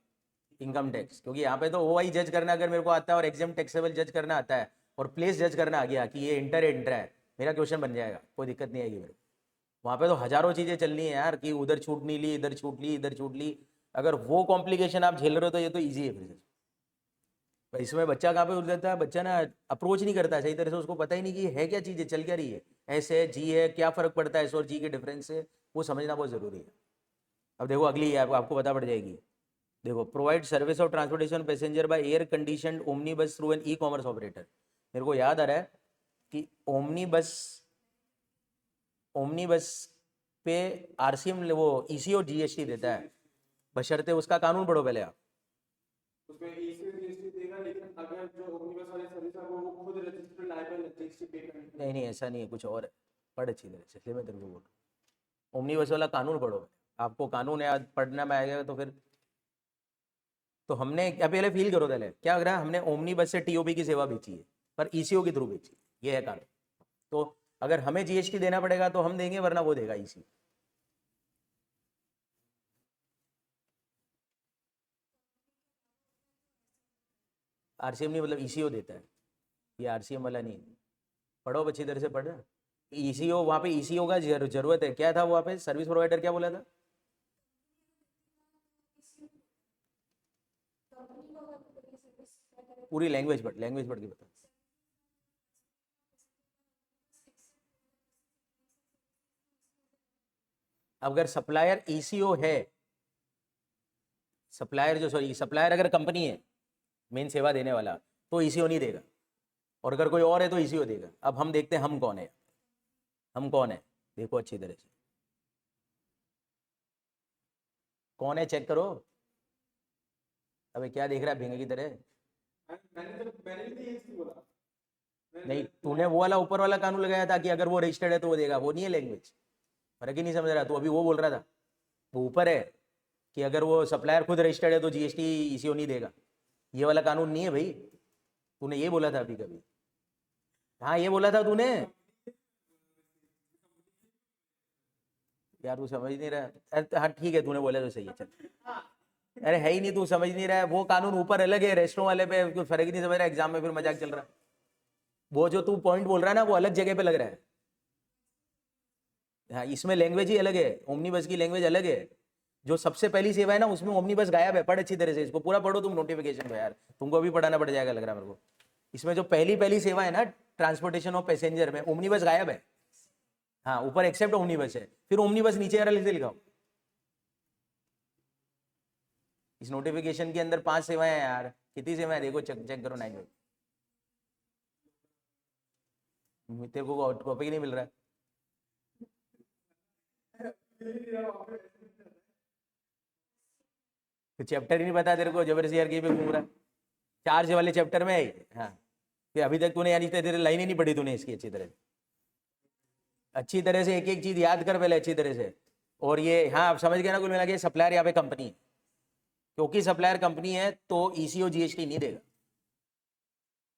इनकम टैक्स, क्योंकि यहाँ पे तो ओआई जज करना अगर मेरे को आता है और एग्जाम टैक्सेबल जज करना आता है और प्लेस जज करना आ गया कि ये इंटर है, मेरा क्वेश्चन बन जाएगा, कोई दिक्कत नहीं आएगी मेरे को। वहाँ पे तो हजारों चीज़ें चलनी है यार, कि उधर छूट नहीं ली, इधर छूट ली, इधर छूट ली। अगर वो कॉम्प्लिकेशन आप झेल रहे हो तो ये तो ईजी है फिर से। पर इसमें बच्चा कहाँ पे उठ जाता है, बच्चा ना अप्रोच नहीं करता सही तरह से, उसको पता ही नहीं कि है क्या चीज़ है, चल क्या रही है, ऐसे है जी है, क्या फ़र्क पड़ता है एस और जी के डिफरेंस से, वो समझना बहुत ज़रूरी है। अब देखो अगली है, आपको पता पड़ जाएगी। देखो, provide service of transportation passenger by air condition omni bus through an e commerce operator. मेरे को याद आ रहा है कि ओमनी बस पे आरसीएम वो ईसी और जीएसटी देता है, बशर्ते उसका कानून पढ़ो पहले आप। उसमें ईसी और जीएसटी देगा, लेकिन अगर जो ओमनीबस वाले सर्विस है वो खुद रजिस्टर्ड लाइबल है, जीएसटी पे करने। नहीं नहीं, ऐसा नहीं है, कुछ और है। पढ़ अच्छी तरह से, इसलिए मैं तेरे को बोल रहा हूँ, ओमनी बस वाला कानून पढ़ो। आपको कानून याद पढ़ना में आएगा तो फिर तो हमने क्या, पहले फील करो पहले क्या लग रहा है, हमने ओमनी बस से टीओपी की सेवा बेची है, पर ईसीओ के थ्रू बेची है, ये है कानून। तो अगर हमें जीएसटी देना पड़ेगा तो हम देंगे, वरना वो देगा ईसी। आरसीएम नहीं, मतलब ईसीओ देता है, ये आरसीएम वाला नहीं। पढ़ो अच्छी तरह से पढ़। ईसीओ, वहाँ पे ईसीओ का जरूरत है, क्या था वहाँ पे सर्विस प्रोवाइडर, क्या बोला था? पूरी लैंग्वेज पढ़, लैंग्वेज पढ़ के बता। अगर सप्लायर ईसीओ है, सप्लायर जो सॉरी सप्लायर अगर कंपनी है मेन सेवा देने वाला, तो ईसीओ नहीं देगा, और अगर कोई और है तो ईसीओ देगा। अब हम देखते हैं हम कौन है, हम कौन है, देखो अच्छी तरह से कौन है, चेक करो। अबे क्या देख रहा है भिंगे की तरह? मैंने भी तो ये बोला। नहीं, तूने वो वाला ऊपर वाला कानून लगाया था कि अगर वो रजिस्टर्ड है तो वो देगा, वो नहीं है लैंग्वेज, फर्क ही नहीं समझ रहा तू। अभी वो बोल रहा था, वो ऊपर है कि अगर वो सप्लायर खुद रजिस्टर्ड है तो जीएसटी ईसीओ नहीं देगा, ये वाला कानून नहीं है भाई। तूने ये बोला था अभी कभी, हाँ ये बोला था तूने। यार तू समझ नहीं रहा, अरे हाँ ठीक है, तूने बोला तो सही है, चल। अरे है ही नहीं, तू समझ नहीं रहा है, वो कानून ऊपर अलग है, रेस्टोरेंट वाले पे कोई फर्क ही नहीं समझ रहा, एग्जाम में फिर मजाक चल रहा है। वो जो तू पॉइंट बोल रहा है ना, वो अलग जगह पे लग रहा है। हाँ, इसमें लैंग्वेज ही अलग है, ओमनी बस की लैंग्वेज अलग है। जो सबसे पहली सेवा है ना, उसमें ओमनी बस गायब है। पढ़ अच्छी तरह से, इसको पूरा पढ़ो तुम नोटिफिकेशन को, यार तुमको अभी पढ़ाना पड़ जाएगा लग रहा है मेरे को। इसमें जो पहली पहली सेवा है ना, ट्रांसपोर्टेशन ऑफ पैसेंजर में, ओमनी बस गायब है। हाँ, ऊपर एक्सेप्ट ओमनी बस है, फिर ओमनी बस नीचे अलग से लिखाओ। इस नोटिफिकेशन के अंदर 5 सेवाएं हैं यार, कितनी सेवाएं देखो, चेक चेक करो। 9 तेरे को टॉपिक नहीं मिल रहा है। तो चैप्टर ही नहीं पता तेरे को, जबरदस्ती यार कहीं पे घूम रहा है। 4 वाले चैप्टर में है ये। हाँ, कि अभी तक तूने यानी तेरे लाइन ही नहीं पढ़ी तूने इसकी अच्छी तरह से एक एक चीज याद कर पहले अच्छी तरह से। और ये हाँ आप समझ गए ना, कुल मिला के सप्लायर यहाँ पे कंपनी है, क्योंकि सप्लायर कंपनी है तो ईसीओ जीएसटी नहीं देगा।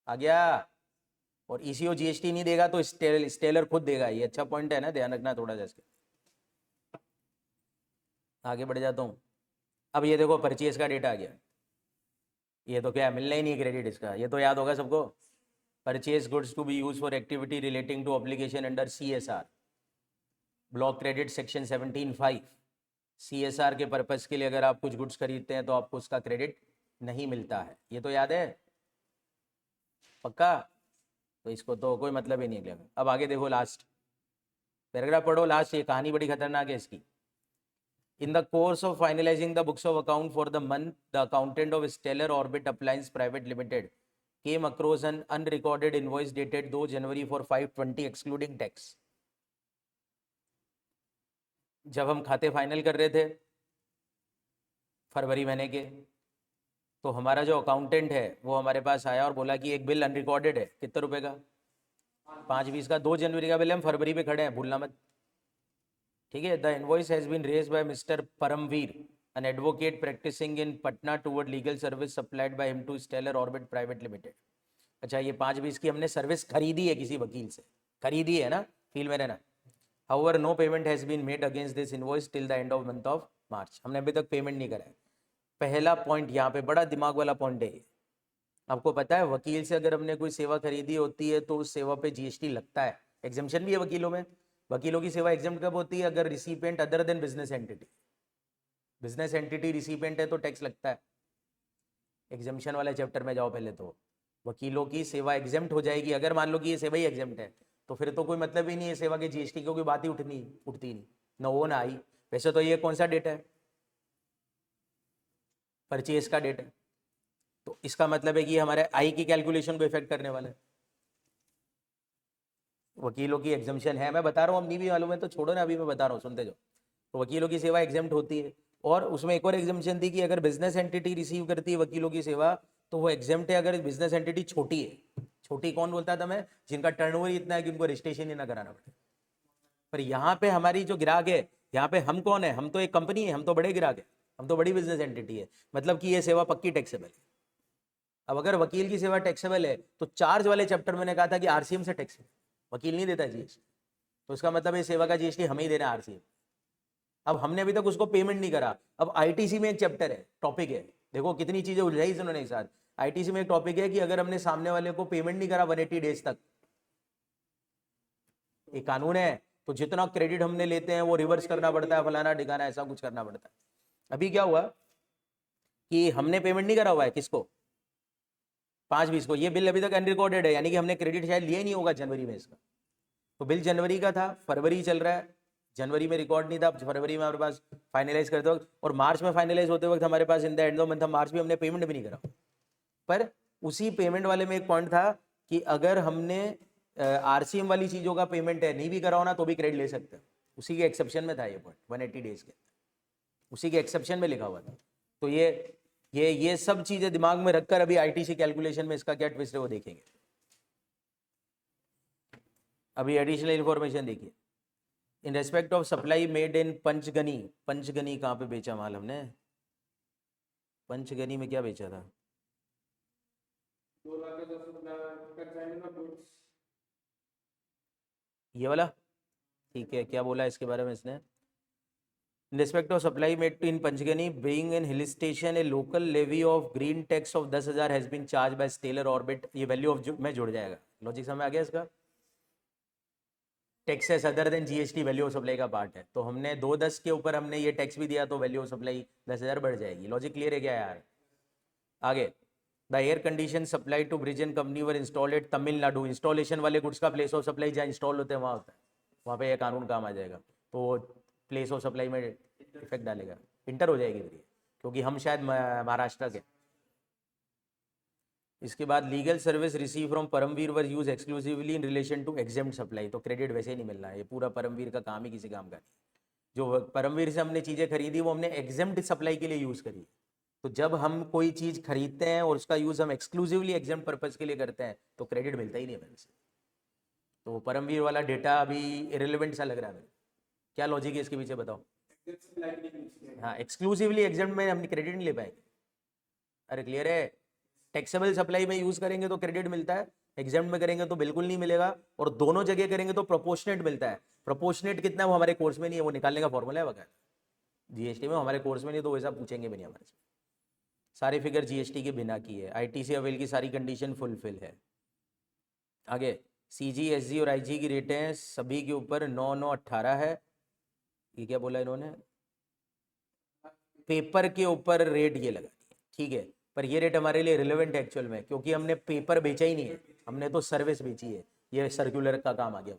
आ गया? और ईसीओ जीएसटी नहीं देगा तो स्टेलर खुद देगा। ये अच्छा पॉइंट है ना, ध्यान रखना थोड़ा सा इसके। आगे बढ़ जाता हूँ। अब ये देखो परचेज का डेटा आ गया। ये तो क्या मिलना ही नहीं क्रेडिट इसका, ये तो याद होगा सबको। Purchase goods to be use for activity relating to obligation under CSR block credit section 17(5). CSR के पर्पस के लिए अगर आप कुछ गुड्स खरीदते हैं तो आपको उसका क्रेडिट नहीं मिलता है। ये तो याद है पक्का? तो इसको तो कोई मतलब ही नहीं है। अब आगे देखो, लास्ट पैराग्राफ पढ़ो, लास्ट। ये कहानी बड़ी खतरनाक है इसकी। In the course of finalizing the books of account for the month, the accountant of Stellar Orbit Appliance Private Limited came across an unrecorded invoice dated 2 January for 520 excluding tax. जब हम खाते final कर रहे थे फरवरी महीने के, तो हमारा जो अकाउंटेंट है वो हमारे पास आया और बोला कि एक बिल अनरिकॉर्डेड है। कितने रुपए का? 520 का। 2 जनवरी का बिल, हम फरवरी पे खड़े हैं, भूलना मत। ठीक है। The invoice has been raised by mister Paramvir, an advocate practicing in Patna toward legal service supplied by him to stellar orbit private limited. अच्छा, ये 520 की हमने सर्विस खरीदी है किसी वकील से, खरीदी है ना, फील में रहना। However, no payment has been made against this invoice till the end of month of March. हमने अभी तक पेमेंट नहीं करा है। पहला पॉइंट यहाँ पे बड़ा दिमाग वाला पॉइंट है। आपको पता है वकील से अगर हमने कोई सेवा खरीदी होती है तो उस सेवा पे जीएसटी लगता है। एग्जेम्पशन भी है वकीलों में। वकीलों की सेवा एग्जेम्प्ट कब होती है? अगर recipient other than business entity, business entity recipient है तो टैक्स लगता है। एग्जेम्पशन वाले चैप्टर में जाओ पहले, तो वकीलों की सेवा एग्जेम्प्ट हो जाएगी। अगर मान लो कि ये सेवा ही एग्जेम्प्ट है तो फिर तो कोई मतलब ही नहीं है सेवा के जीएसटी की, कोई बात ही उठती नहीं, ना वो ना आई। वैसे तो ये कौन सा डेटा है? परचेज का डेटा है। तो इसका मतलब है कि हमारे आई की कैलकुलेशन को इफेक्ट करने वाला है। वकीलों की एग्जाम्पशन है, मैं बता रहा हूँ, अब नहीं भी मालूम है तो छोड़ो ना, अभी मैं बता रहा हूँ, सुनते जाओ। तो वकीलों की सेवा एग्जेम्प्ट होती है। और उसमें एक और एग्जाम्पशन थी कि अगर बिजनेस एंटिटी रिसीव करती है वकीलों की सेवा तो वो एग्जेम्प्ट है अगर बिजनेस एंटिटी छोटी है। छोटी कौन बोलता था मैं? जिनका टर्नओवर इतना है कि उनको रजिस्ट्रेशन ही ना कराना पड़े। पर यहाँ पे हमारी जो ग्राहक है, यहाँ पे हम कौन है? हम तो एक कंपनी है, हम तो बड़े ग्राहक है, हम तो बड़ी बिजनेस एंटिटी है, मतलब कि ये सेवा पक्की टैक्सेबल है। अब अगर वकील की सेवा टैक्सेबल है तो चार्ज वाले चैप्टर मैंने कहा था कि आरसीएम से टैक्स, वकील नहीं देता जीएसटी, तो इसका मतलब ये सेवा का जीएसटी हमें ही देना है, आरसीएम। अब हमने अभी तक उसको पेमेंट नहीं करा। अब आईटीसी में एक चैप्टर है, टॉपिक है, देखो कितनी चीजें उलझाई इन्होंने एक साथ। आईटीसी में एक टॉपिक है कि अगर हमने सामने वाले को पेमेंट नहीं करा 180 डेज तक, एक कानून है, तो जितना क्रेडिट हमने लेते हैं वो रिवर्स करना पड़ता है, फलाना ठिकाना ऐसा कुछ करना पड़ता है। अभी क्या हुआ कि हमने पेमेंट नहीं करा हुआ है, किसको? 520 को। ये बिल अभी तक अनरिकॉर्डेड है, यानी कि हमने क्रेडिट शायद लिया ही नहीं होगा जनवरी में इसका। तो बिल जनवरी का था, फरवरी चल रहा है, जनवरी में रिकॉर्ड नहीं था, फरवरी में हमारे पास फाइनलाइज करते वक्त, और मार्च में फाइनलाइज होते वक्त हमारे पास in the end of month, March में हमने पेमेंट भी नहीं करा। पर उसी पेमेंट वाले में एक पॉइंट था कि अगर हमने आरसीएम वाली चीजों का पेमेंट है नहीं भी कराओ ना तो भी क्रेडिट ले सकते हैं। उसी के एक्सेप्शन में था ये पॉइंट, 180 डेज के, उसी के एक्सेप्शन में लिखा हुआ था। तो ये सब चीजें दिमाग में रखकर अभी आईटीसी कैलकुलेशन में इसका क्या ट्विस्ट है वो देखेंगे। अभी एडिशनल इंफॉर्मेशन देखिए। In respect of supply made in Panchgani, Panchgani कहाँ पे बेचा माल हमने? पंचगनी में क्या बेचा था? 2,10,000 ये वाला, ठीक है। क्या बोला इसके बारे में इसने? In respect of supply made in Panchgani, being in hill station, a local levy of green tax of 10,000 has been charged by Stellar Orbit. ये वैल्यू ऑफ में जुड़ जाएगा, लॉजिक समझ आ गया इसका? Taxes other than GST value of supply का part है, तो हमने 210 के ऊपर हमने ये टैक्स भी दिया तो वैल्यू ऑफ सप्लाई 10,000 बढ़ जाएगी। लॉजिक क्लियर है क्या यार? आगे, the air condition supply to Brijan company were installed at Tamil Nadu. Installation वाले गुड्स का प्लेस ऑफ सप्लाई जहाँ इंस्टॉल होते हैं वहाँ होता है, वहाँ पे यह कानून काम आ जाएगा। तो प्लेस ऑफ सप्लाई में इफेक्ट डालेगा, इंटर हो जाएगी फिर। क्योंकि हम शायद महाराष्ट्र के। इसके बाद legal service receive from Paramvir were use exclusively in relation to exempt supply, तो क्रेडिट वैसे ही नहीं मिलना है, ये पूरा परमवीर का काम ही किसी काम का नहीं। जो परमवीर से हमने चीज़ें खरीदी वो हमने एग्जेम्प्ट सप्लाई के लिए यूज़ करी। तो जब हम कोई चीज़ खरीदते हैं और उसका यूज़ हम एक्सक्लूसिवली एग्जेम्प्ट पर्पज़ के लिए करते हैं तो क्रेडिट मिलता ही नहीं है मेरे से। तो परमवीर वाला डेटा अभी इरेलीवेंट सा लग रहा है मेरे। क्या लॉजिक है इसके पीछे बताओ? हाँ, एक्सक्लूसिवली एग्जेम्प्ट में हम क्रेडिट नहीं ले पाएंगे। अरे क्लियर है, टैक्सेबल सप्लाई में यूज करेंगे तो क्रेडिट मिलता है, एग्जाम में करेंगे तो बिल्कुल नहीं मिलेगा, और दोनों जगह करेंगे तो प्रोपोर्शनेट मिलता है। प्रोपोर्शनेट कितना है वो हमारे कोर्स में नहीं है, वो निकालने का फॉर्मूला है वगैरह जीएसटी में, हमारे कोर्स में नहीं, तो वैसा पूछेंगे भी नहीं हमारे से। सारी फिगर जीएसटी के बिना की है, आईटीसी अवेल की सारी कंडीशन फुलफिल है। आगे सीजी, एसजी और आईजी की रेटें सभी के ऊपर 9, 9, 18 है। ये क्या बोला इन्होंने? पेपर के ऊपर रेट ये लगा दी है, ठीक है, पर ये रेट हमारे लिए रिलेवेंट है एक्चुअल में, क्योंकि हमने पेपर बेचा ही नहीं है, हमने तो सर्विस बेची है, ये सर्कुलर का काम आ गया।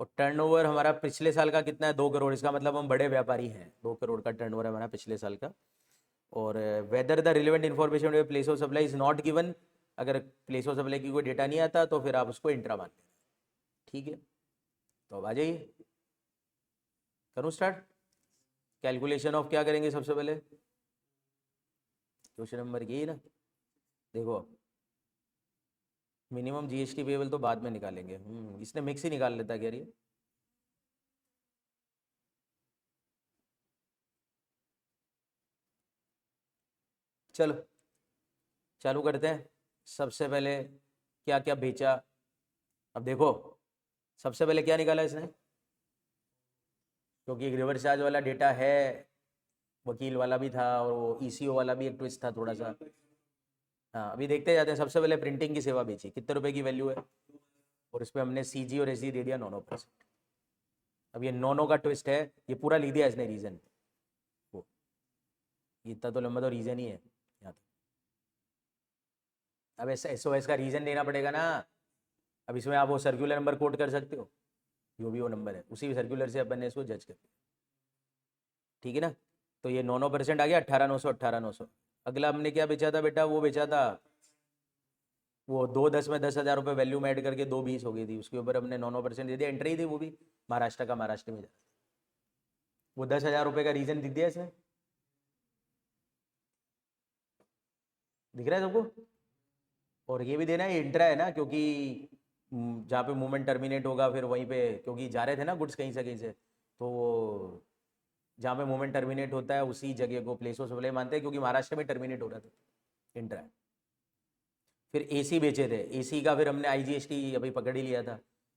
और टर्नओवर हमारा पिछले साल का कितना है? 2 करोड़, इसका मतलब हम बड़े व्यापारी हैं। 2 करोड़ का टर्नओवर है हमारा पिछले साल का। और whether the relevant information place of supply is not given, अगर प्लेस ऑफ सप्लाई की कोई डेटा नहीं आता तो फिर आप उसको इंट्रा मान लें, ठीक है। तो अब आ जाइए, करूँ स्टार्ट? कैलकुलेशन ऑफ क्या करेंगे सबसे पहले? क्वेश्चन नंबर ये ना, देखो मिनिमम जीएसटी पेबल तो बाद में निकालेंगे। इसने मिक्स ही निकाल लेता क्या? ये चलो चालू करते हैं। सबसे पहले क्या क्या बेचा, अब देखो सबसे पहले क्या निकाला इसने, क्योंकि एक रिवर्स चार्ज वाला डेटा है, वकील वाला भी था और वो ईसीओ वाला भी एक ट्विस्ट था थोड़ा सा। हाँ अभी देखते जाते हैं। सबसे पहले प्रिंटिंग की सेवा बेची, कितने रुपए की वैल्यू है, और इस पर हमने सीजी और एसजी दे दिया 9%। अब ये 9 का ट्विस्ट है, ये पूरा लिख दिया इसने रीजन, वो इतना तो लंबा तो रीजन ही है यहाँ तक। अब एसओएस का रीजन देना पड़ेगा ना। अब इसमें आप वो सर्कुलर नंबर कोड कर सकते हो, जो भी वो नंबर है उसी सर्कुलर से अपन ने इसको जज कर दिया, ठीक है ना। तो ये 9% आ गया, 18,900, 18,900। अगला हमने क्या बेचा था बेटा? वो बेचा था वो 2 10 में 10,000 रुपये वैल्यू में ऐड करके 2 20 हो गई थी, उसके ऊपर हमने 9% दे दिया। एंट्री थी वो भी महाराष्ट्र का, महाराष्ट्र में जा, वो 10,000 रुपये का रीजन दिख दिया इसमें, दिख रहा है सबको? और ये भी देना है, ये इंट्रा है ना, क्योंकि जहाँ पे मूवमेंट टर्मिनेट होगा फिर वहीं पे, क्योंकि जा रहे थे ना गुड्स कहीं से, तो वो जहाँ पे मूवमेंट टर्मिनेट होता है उसी जगह को प्लेस ऑफ सप्लाई मानते हैं, क्योंकि महाराष्ट्र में टर्मिनेट हो रहा था, इंट्रा। फिर एसी बेचे थे, एसी का फिर हमने आईजीएसटी अभी पकड़ ही लिया था,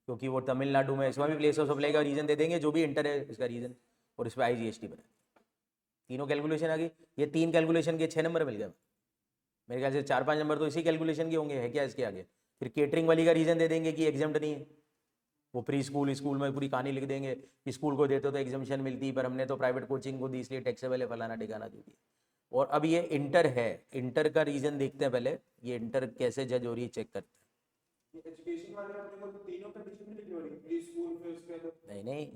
क्योंकि वो तमिलनाडु में, इसमें भी प्लेस ऑफ सप्लाई का रीजन दे देंगे, जो भी इंटर है इसका रीजन, और इस पर आईजीएसटी बना। तीनों कैलकुलेशन आ गई, ये 3 कैलकुलेशन के 6 नंबर मिल गया। मेरे ख्याल से 4 5 नंबर तो इसी कैलकुलेशन के होंगे, है क्या इसके आगे? फिर केटरिंग वाली का रीजन दे देंगे कि एग्जाम्ड नहीं है, वो प्री स्कूल स्कूल में पूरी कहानी लिख देंगे कि स्कूल को देते तो एग्जामेशन मिलती, पर हमने तो प्राइवेट कोचिंग को दी इसलिए टैक्सेबल है, फलाना ठिकाना जो भी। और अब ये इंटर है, इंटर का रीजन देखते हैं पहले, ये इंटर कैसे जज हो रही है चेक करते हैं। एजुकेशन वाले अपने को तीनों कंडीशन में लिखी हो रही प्री स्कूल फिर उसके बाद नहीं नहीं,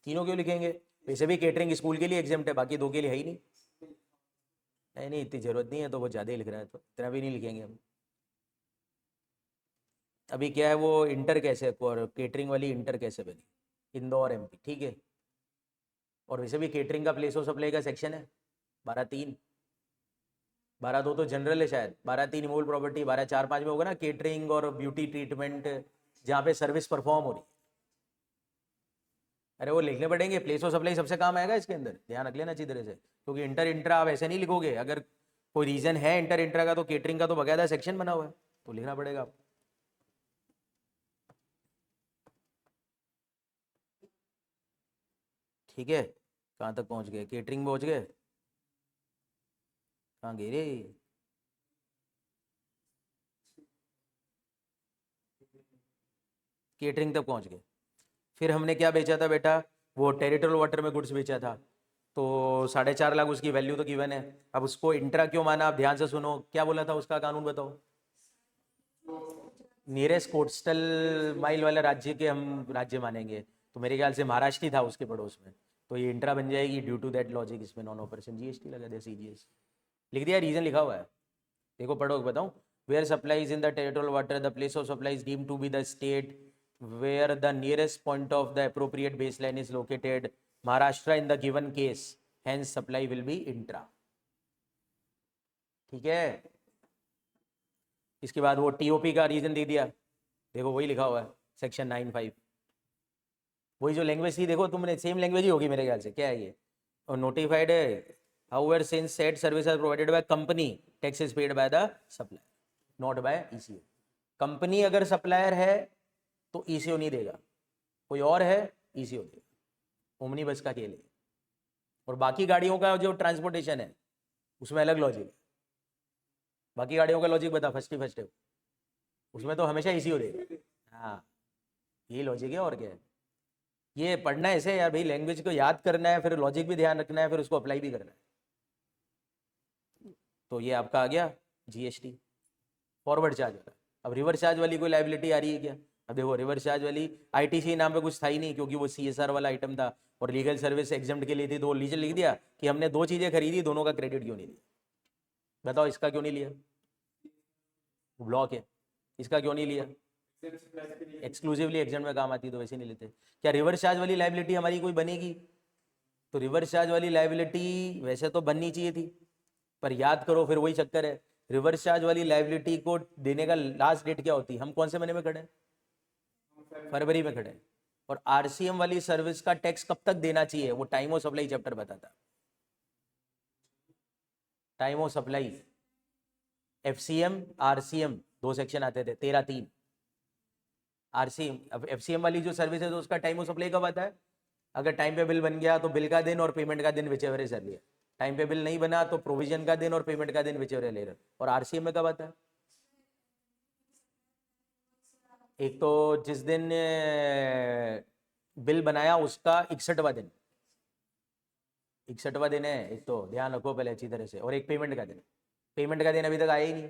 तीनों क्यों लिखेंगे? वैसे भी केटरिंग स्कूल के लिए एग्जाम्ट है, बाकी 2 के लिए है ही नहीं। नहीं नहीं, इतनी जरूरत नहीं है, तो वो ज़्यादा ही लिख रहा है, तो इतना भी नहीं लिखेंगे हम। अभी क्या है, वो इंटर कैसे, और केटरिंग वाली इंटर कैसे बनी, इंदौर एमपी, ठीक है। और वैसे भी केटरिंग का प्लेस ऑफ सप्लाई का सेक्शन है 12(3), 12(2) तो जनरल है शायद, 12(3) इमूवेबल प्रॉपर्टी, 12(4) 5 में होगा ना केटरिंग और ब्यूटी ट्रीटमेंट, जहाँ पे सर्विस परफॉर्म हो रही। अरे वो लिखने पड़ेंगे, प्लेस ऑफ सप्लाई सबसे काम आएगा इसके अंदर, ध्यान रख लेना अच्छी तरह से, क्योंकि इंटर इंट्रा आप ऐसे नहीं लिखोगे। अगर कोई रीजन है इंटर इंट्रा का, तो केटरिंग का तो बकायदा सेक्शन बना हुआ है, तो लिखना पड़ेगा आपको। ठीक है, कहाँ तक पहुँच गए? केटरिंग पहुँच गए? कहाँ गए रे? केटरिंग तक पहुँच गए। फिर हमने क्या बेचा था बेटा? वो टेरिटोरियल वाटर में गुड्स बेचा था, तो 4.5 लाख उसकी वैल्यू तो गिवन है। अब उसको इंट्रा क्यों माना? आप ध्यान से सुनो, क्या बोला था उसका कानून बताओ? नियरेस्ट कोस्टल माइल वाले राज्य के हम राज्य मानेंगे, तो मेरे ख्याल से महाराष्ट्र ही था उसके पड़ोस में, तो ये इंट्रा बन जाएगी ड्यू टू दैट लॉजिक, इसमें नॉन ऑपरेशन जीएसटी लगा दिया, सीजीएस लिख दिया, रीजन लिखा हुआ है। देखो पढ़ो बताऊं, where supplies in the territorial water the place of supplies deem to be the state where the nearest point of the appropriate base line is located, Maharashtra in the given case, hence supply will be intra. ठीक है, इसके बाद वो TOP का reason दे दिया, देखो वही लिखा हुआ है सेक्शन 9(5), वही जो लैंग्वेज थी, देखो तुमने सेम लैंग्वेज ही होगी मेरे ख्याल से, क्या है ये, और नोटिफाइड है however since said service are provided by company tax is paid by the supplier not by ECO। Company अगर सप्लायर है तो ECO नहीं देगा, कोई और है ECO देगा, ओमनी बस का केले। और बाकी गाड़ियों का जो ट्रांसपोर्टेशन है उसमें अलग लॉजिक है, बाकी गाड़ियों का लॉजिक बता, फर्स्ट है उसमें तो हमेशा ECO देगा। हाँ यही लॉजिक है, और क्या है, ये पढ़ना है ऐसे यार भाई, लैंग्वेज को याद करना है, फिर लॉजिक भी ध्यान रखना है, फिर उसको अप्लाई भी करना है। तो ये आपका आ गया जीएसटी फॉरवर्ड चार्ज वाला। अब रिवर्स चार्ज वाली कोई लाइबिलिटी आ रही है क्या? अब देखो रिवर्स चार्ज वाली आईटीसी नाम पे कुछ था ही नहीं, क्योंकि वो सीएसआर वाला आइटम था और लीगल सर्विस एग्जम्प्ट के लिए थी, तो वो लीगल लिख दिया कि हमने दो चीजें खरीदी, दोनों का क्रेडिट क्यों नहीं लिया? बताओ इसका क्यों नहीं लिया? ब्लॉक है, इसका क्यों नहीं लिया? एक्सक्लूसिवली एग्जम्प्ट में काम आती है तो वैसे नहीं लेते। क्या रिवर्स चार्ज वाली लाइबिलिटी हमारी कोई बनेगी? तो रिवर्स चार्ज वाली लाइबिलिटी वैसे तो बननी चाहिए थी, पर याद करो फिर वही चक्कर है, रिवर्स चार्ज वाली लाइबिलिटी को देने का लास्ट डेट क्या होती है? हम कौन से महीने में खड़े हैं? फरवरी में खड़े हैं। और आरसीएम वाली सर्विस का टैक्स कब तक देना चाहिए? वो टाइम ऑफ सप्लाई चैप्टर बताता। Time of supply, FCM RCM दो सेक्शन आते थे, 13(3). आरसीएम, अब एफसीएम वाली जो सर्विस है तो उसका टाइम ऑफ सप्लाई कब आता है? अगर टाइम पे बिल बन गया तो बिल का दिन और पेमेंट का दिन विचएवर इज अर्लियर, टाइम पे बिल नहीं बना तो प्रोविजन का दिन और पेमेंट का दिन विचएवर इज लेटर। और आरसीएम में कब आता है? एक तो जिस दिन बिल बनाया उसका 61वां दिन, 61वां दिन है एक, तो ध्यान रखो पहले अच्छी तरह से, और एक पेमेंट का दिन, पेमेंट का दिन अभी तक आया ही नहीं,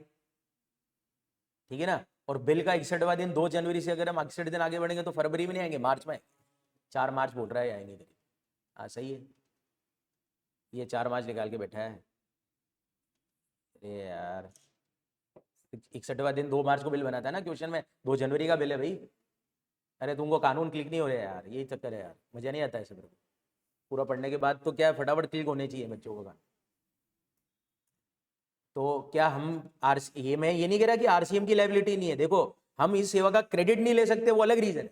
ठीक है ना। और बिल का 61वां दिन 2 जनवरी से अगर हम 61 दिन आगे बढ़ेंगे तो फरवरी में नहीं आएंगे, मार्च में, 4 मार्च बोल रहा है आएंगे करीब। हाँ सही है, ये 4 मार्च निकाल के बैठा है। अरे यार 61वां दिन 2 मार्च को बिल बनाता है ना क्वेश्चन में, 2 जनवरी का बिल है भाई। अरे तुमको कानून क्लिक नहीं हो रहा है यार, यही चक्कर है यार, मजा नहीं आता है सब। पूरा पढ़ने के बाद तो क्या है, फटाफट क्लिक होने चाहिए बच्चों का कानून। तो क्या हम ये मैं ये नहीं कह रहा कि आरसीएम की लायबिलिटी नहीं है, देखो हम इस सेवा का क्रेडिट नहीं ले सकते, वो अलग रीजन है,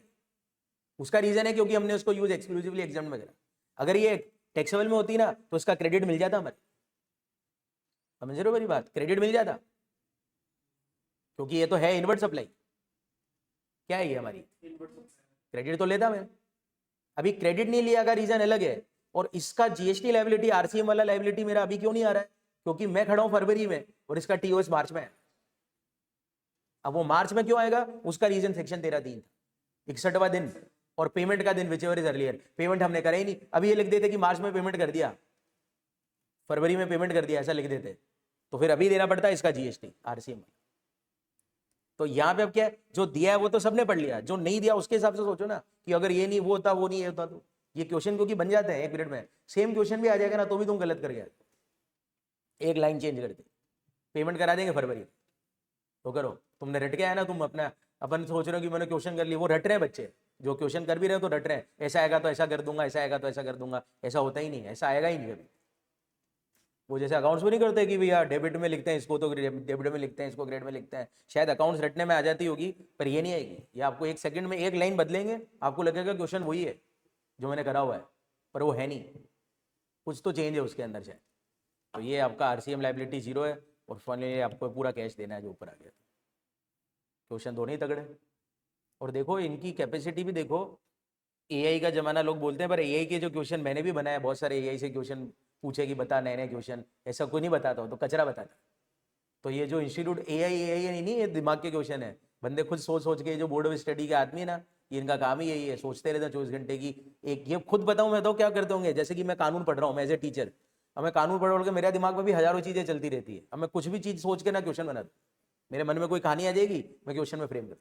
उसका रीजन है क्योंकि हमने उसको यूज एक्सक्लूसिवली एग्जाम में करा। अगर ये टैक्सेबल में होती ना तो इसका क्रेडिट मिल जाता हमारे, समझ रहे हो मेरी बात, क्रेडिट मिल जाता, क्योंकि ये तो है इनवर्ट सप्लाई। क्या है ये हमारी क्रेडिट तो लेता मैं, अभी क्रेडिट नहीं लिया का रीजन अलग है। और इसका जीएसटी लायबिलिटी, आरसीएम वाला लायबिलिटी मेरा अभी क्यों नहीं आ रहा है? क्योंकि मैं खड़ा हूं फरवरी में और इसका टीओएस मार्च में है। अब वो मार्च में क्यों आएगा? उसका रीजन सेक्शन 13(3) था, 61वां दिन और पेमेंट का दिन विचएवर इज अर्लियर। पेमेंट हमने करा ही नहीं, अभी ये लिख देते कि मार्च में पेमेंट कर दिया, फरवरी में पेमेंट कर दिया, ऐसा लिख देते तो फिर अभी देना पड़ता है इसका जीएसटी आरसीएम। तो यहाँ पे अब क्या है, जो दिया है वो तो सबने पढ़ लिया, जो नहीं दिया उसके हिसाब से सोचो ना, कि अगर ये नहीं वो होता, वो नहीं ये होता, तो ये क्वेश्चन क्योंकि बन जाते हैं एक पीरियड में, सेम क्वेश्चन भी आ जाएगा ना तो भी तुम गलत कर गया, एक लाइन चेंज करते, पेमेंट करा देंगे फरवरी, तो करो, तुमने रट के आया ना, तुम अपना अपन सोच रहे हो कि मैंने क्वेश्चन कर लिया, वो रट रहे हैं बच्चे, जो क्वेश्चन कर भी रहे हो तो रट रहे हैं, ऐसा आएगा तो ऐसा कर दूंगा, ऐसा आएगा तो ऐसा कर दूंगा, ऐसा होता ही नहीं, ऐसा आएगा ही नहीं कभी। वो जैसे अकाउंट्स में नहीं करते कि भैया डेबिट में लिखते हैं इसको तो डेबिट में लिखते हैं, इसको क्रेडिट में लिखते हैं, शायद अकाउंट्स रटने में आ जाती होगी, पर ये नहीं आएगी, ये आपको 1 सेकंड में एक लाइन बदलेंगे, आपको लगेगा क्वेश्चन वही है जो मैंने करा हुआ है, पर वो है नहीं, कुछ तो चेंज है उसके अंदर शायद। तो ये आपका आरसीएम लायबिलिटी 0 है और फाइनली आपको पूरा कैश देना है जो ऊपर आ गया। क्वेश्चन दोनों ही तगड़े। और देखो इनकी कैपेसिटी भी देखो, एआई का जमाना लोग बोलते हैं, पर एआई के जो क्वेश्चन मैंने भी बनाया, बहुत सारे एआई से क्वेश्चन पूछे कि बता नए नए क्वेश्चन, ऐसा कोई नहीं बताता हो तो कचरा बताता। तो ये जो इंस्टीट्यूट एआई नहीं, ये दिमाग के क्वेश्चन है, बंदे खुद सोच सोच के, जो बोर्ड ऑफ स्टडी के आदमी है ना, ये इनका काम ही यही है, सोचते रहते हैं 24 घंटे की एक। ये खुद बताऊं मैं तो क्या करते होंगे, जैसे कि मैं कानून पढ़ रहा हूँ, मैं एज ए टीचर, अब मैं कानून पढ़ के मेरे दिमाग में भी हजारों चीजें चलती रहती है, अब मैं कुछ भी चीज सोच के ना क्वेश्चन बना दूं, मेरे मन में कोई कहानी आ जाएगी, मैं क्वेश्चन में फ्रेम कर,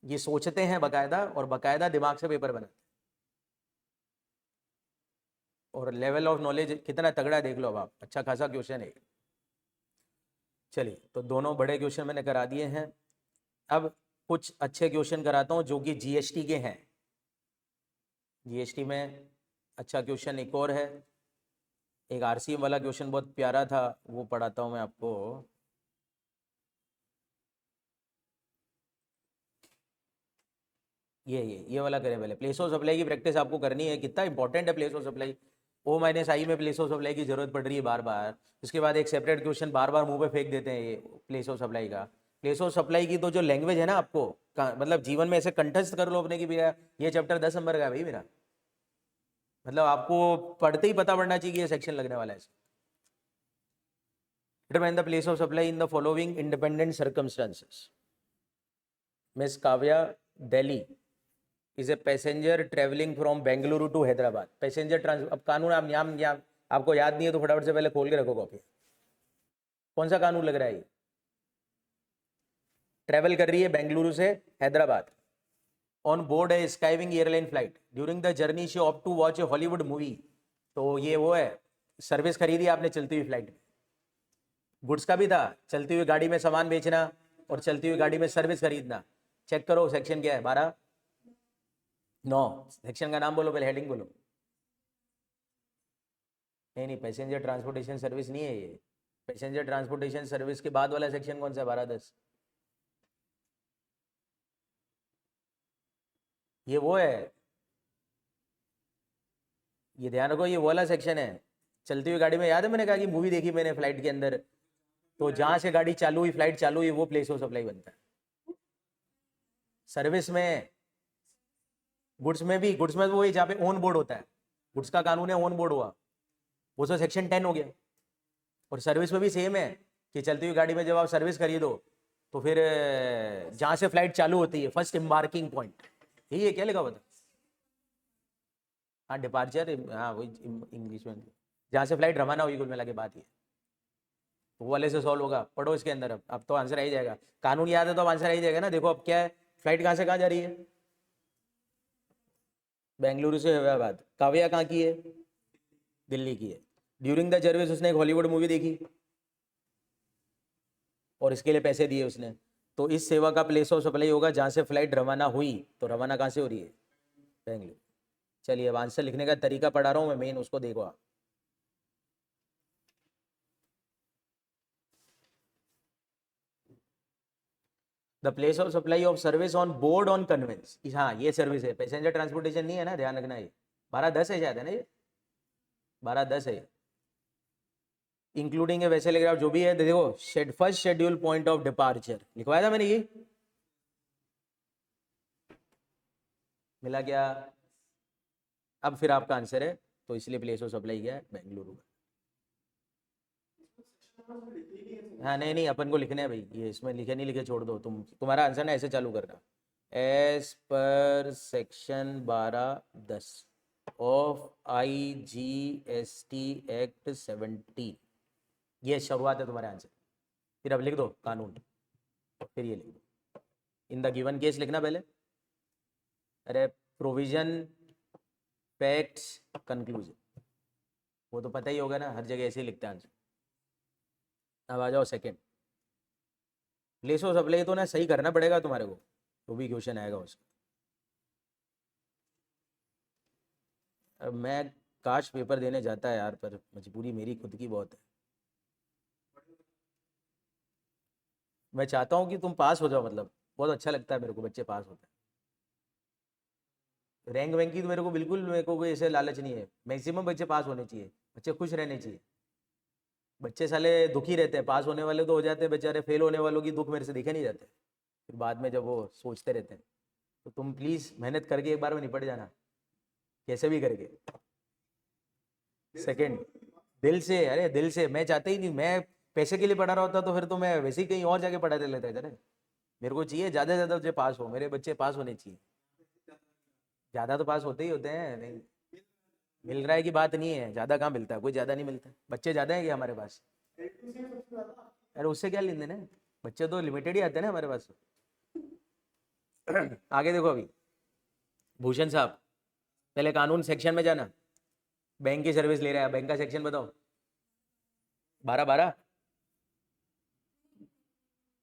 ये सोचते हैं बकायदा और बकायदा दिमाग से पेपर बनाते। और लेवल ऑफ नॉलेज कितना तगड़ा देख लो अब आप, अच्छा खासा क्वेश्चन है। चलिए, तो दोनों बड़े क्वेश्चन मैंने करा दिए हैं। अब कुछ अच्छे क्वेश्चन कराता हूँ जो कि जीएसटी के हैं। जीएसटी में अच्छा क्वेश्चन एक और है, एक आरसीएम वाला क्वेश्चन बहुत प्यारा था, वो पढ़ाता हूँ मैं आपको। ये वाला करें पहले। प्लेस ऑफ सप्लाई की प्रैक्टिस आपको करनी है, कितना इंपॉर्टेंट है place of supply. O minus I में प्लेस ऑफ सप्लाई की जरूरत पड़ रही है बार बार। उसके बाद एक सेपरेट क्वेश्चन बार बार मुंह पे फेंक देते हैं ये प्लेस ऑफ सप्लाई का। प्लेस ऑफ सप्लाई की तो जो लैंग्वेज है ना, आपको मतलब जीवन में ऐसे कंठस्थ कर लो अपने की भैया ये चैप्टर 10 नंबर का है भाई मेरा, मतलब आपको पढ़ते ही पता पड़ना चाहिए ये सेक्शन लगने वाला है। Determine the place of supply in the following independent circumstances. Miss Kavya, Delhi is a passenger traveling from Bengaluru to Hyderabad. Passenger trans, अब कानून आप नाम आपको याद नहीं है तो फटाफट से पहले खोल के रखो कॉपी। कौन सा कानून लग रहा है? ट्रेवल कर रही है बेंगलुरु से हैदराबाद ऑन बोर्ड है Skywing airline flight. During the journey she opt to watch a Hollywood movie. तो ये वो है, सर्विस खरीदी आपने चलती हुई फ्लाइट में। गुड्स का भी था, चलती हुई गाड़ी में सामान बेचना और चलती हुई गाड़ी में सर्विस खरीदना। चेक करो सेक्शन क्या है, 12(9). सेक्शन का नाम बोलो पहले, हेडिंग बोलो। नहीं, पैसेंजर ट्रांसपोर्टेशन सर्विस नहीं है ये। पैसेंजर ट्रांसपोर्टेशन सर्विस के बाद वाला सेक्शन कौन सा? 12(10). ये वो है, ये ध्यान रखो, ये वो वाला सेक्शन है। चलती हुई गाड़ी में, याद है मैंने कहा कि मूवी देखी मैंने फ्लाइट के अंदर, तो जहां से गाड़ी चालू हुई, फ्लाइट चालू हुई, वो प्लेस ऑफ सप्लाई बनता है। सर्विस में, गुड्स में भी, गुड्स में वो जहाँ पे ऑन बोर्ड होता है, गुड्स का कानून है ऑन बोर्ड हुआ, वो तो सेक्शन 10 हो गया। और सर्विस में भी सेम है कि चलती हुई गाड़ी में जब आप सर्विस खरीदो तो फिर जहाँ से फ्लाइट चालू होती है, फर्स्ट एम्बार्किंग पॉइंट, यही है। क्या लिखा हुआ था? हाँ, डिपार्चर, हाँ वही इंग्लिश में, जहाँ से फ्लाइट रवाना हुई, कुल मिला के बात ये। वो वाले से सॉल्व होगा, पढ़ो इसके अंदर। अब तो आंसर आ ही जाएगा, कानून याद है तो अब आंसर आ ही जाएगा ना। देखो अब क्या है, फ्लाइट कहाँ से कहाँ जा रही है? बेंगलुरु से हैदराबाद। काव्या कहाँ की है? दिल्ली की है। ड्यूरिंग द सर्विस उसने एक हॉलीवुड मूवी देखी और इसके लिए पैसे दिए उसने, तो इस सेवा का प्लेस ऑफ सप्लाई होगा जहाँ से फ्लाइट रवाना हुई। तो रवाना कहाँ से हो रही है? बेंगलुरु। चलिए, अब आंसर लिखने का तरीका पढ़ा रहा हूँ मैं, मेन उसको देखो आप। The place of supply of service on board on conveyance. हाँ, ये सर्विस है, पैसेंजर ट्रांसपोर्टेशन नहीं है ना, ध्यान रखना। ये 12(10) है शायद, है ना, ये 12(10) है। इंक्लूडिंग है वैसे लग रहा जो भी है। देखो, first schedule point of departure लिखवाया था मैंने, ये मिला क्या? अब फिर आपका आंसर है, तो इसलिए प्लेस ऑफ सप्लाई क्या है? बेंगलुरु। हाँ, नहीं, अपन को लिखने हैं भाई, ये इसमें लिखे नहीं लिखे छोड़ दो। तुम्हारा आंसर ना ऐसे चालू करना, as per section 12(10) of IGST act 17। ये शुरुआत है तुम्हारे आंसर। फिर अब लिख दो कानून, फिर ये लिख दो। इन द गिवन केस लिखना पहले। अरे प्रोविजन, फैक्ट्स, कंक्लूजन, वो तो पता ही होगा ना, हर जगह ऐसे ही लिखते हैं आंसर। अब आ जाओ सेकंड। प्लेस ऑफ सप्लाई तो ना सही करना पड़ेगा तुम्हारे को, तो भी क्वेश्चन आएगा उसका। अब मैं काश पेपर देने जाता है यार, पर मजबूरी मेरी खुद की बहुत है। मैं चाहता हूँ कि तुम पास हो जाओ, मतलब बहुत अच्छा लगता है मेरे को बच्चे पास होते हैं। रैंक वैंक की तो मेरे को बिल्कुल, मेरे को कोई ऐसे लालच नहीं है। मैक्सिमम बच्चे पास होने चाहिए, बच्चे खुश रहने चाहिए। बच्चे साले दुखी रहते हैं, पास होने वाले तो हो जाते हैं बेचारे, फेल होने वालों की दुख मेरे से देखे नहीं जाते फिर बाद में जब वो सोचते रहते हैं। तो तुम प्लीज़ मेहनत करके एक बार में निपट जाना, कैसे भी करके। सेकंड, दिल से, अरे दिल से। मैं चाहता ही नहीं, मैं पैसे के लिए पढ़ा रहा होता तो फिर तो मैं वैसे ही कहीं और जाके पढ़ाते लेता इधर। मेरे को चाहिए ज़्यादा से ज़्यादा बच्चे पास हो, मेरे बच्चे पास होने चाहिए। ज़्यादा तो पास होते ही होते हैं, नहीं मिल रहा है की बात नहीं है, ज़्यादा कहाँ मिलता है, कोई ज़्यादा नहीं मिलता। बच्चे ज़्यादा हैं क्या हमारे पास? अरे उससे क्या लेन देन है, बच्चे तो लिमिटेड ही आते हैं ना हमारे पास। आगे देखो अभी, भूषण साहब पहले कानून सेक्शन में जाना। बैंक की सर्विस ले रहा है, बैंक का सेक्शन बताओ। 12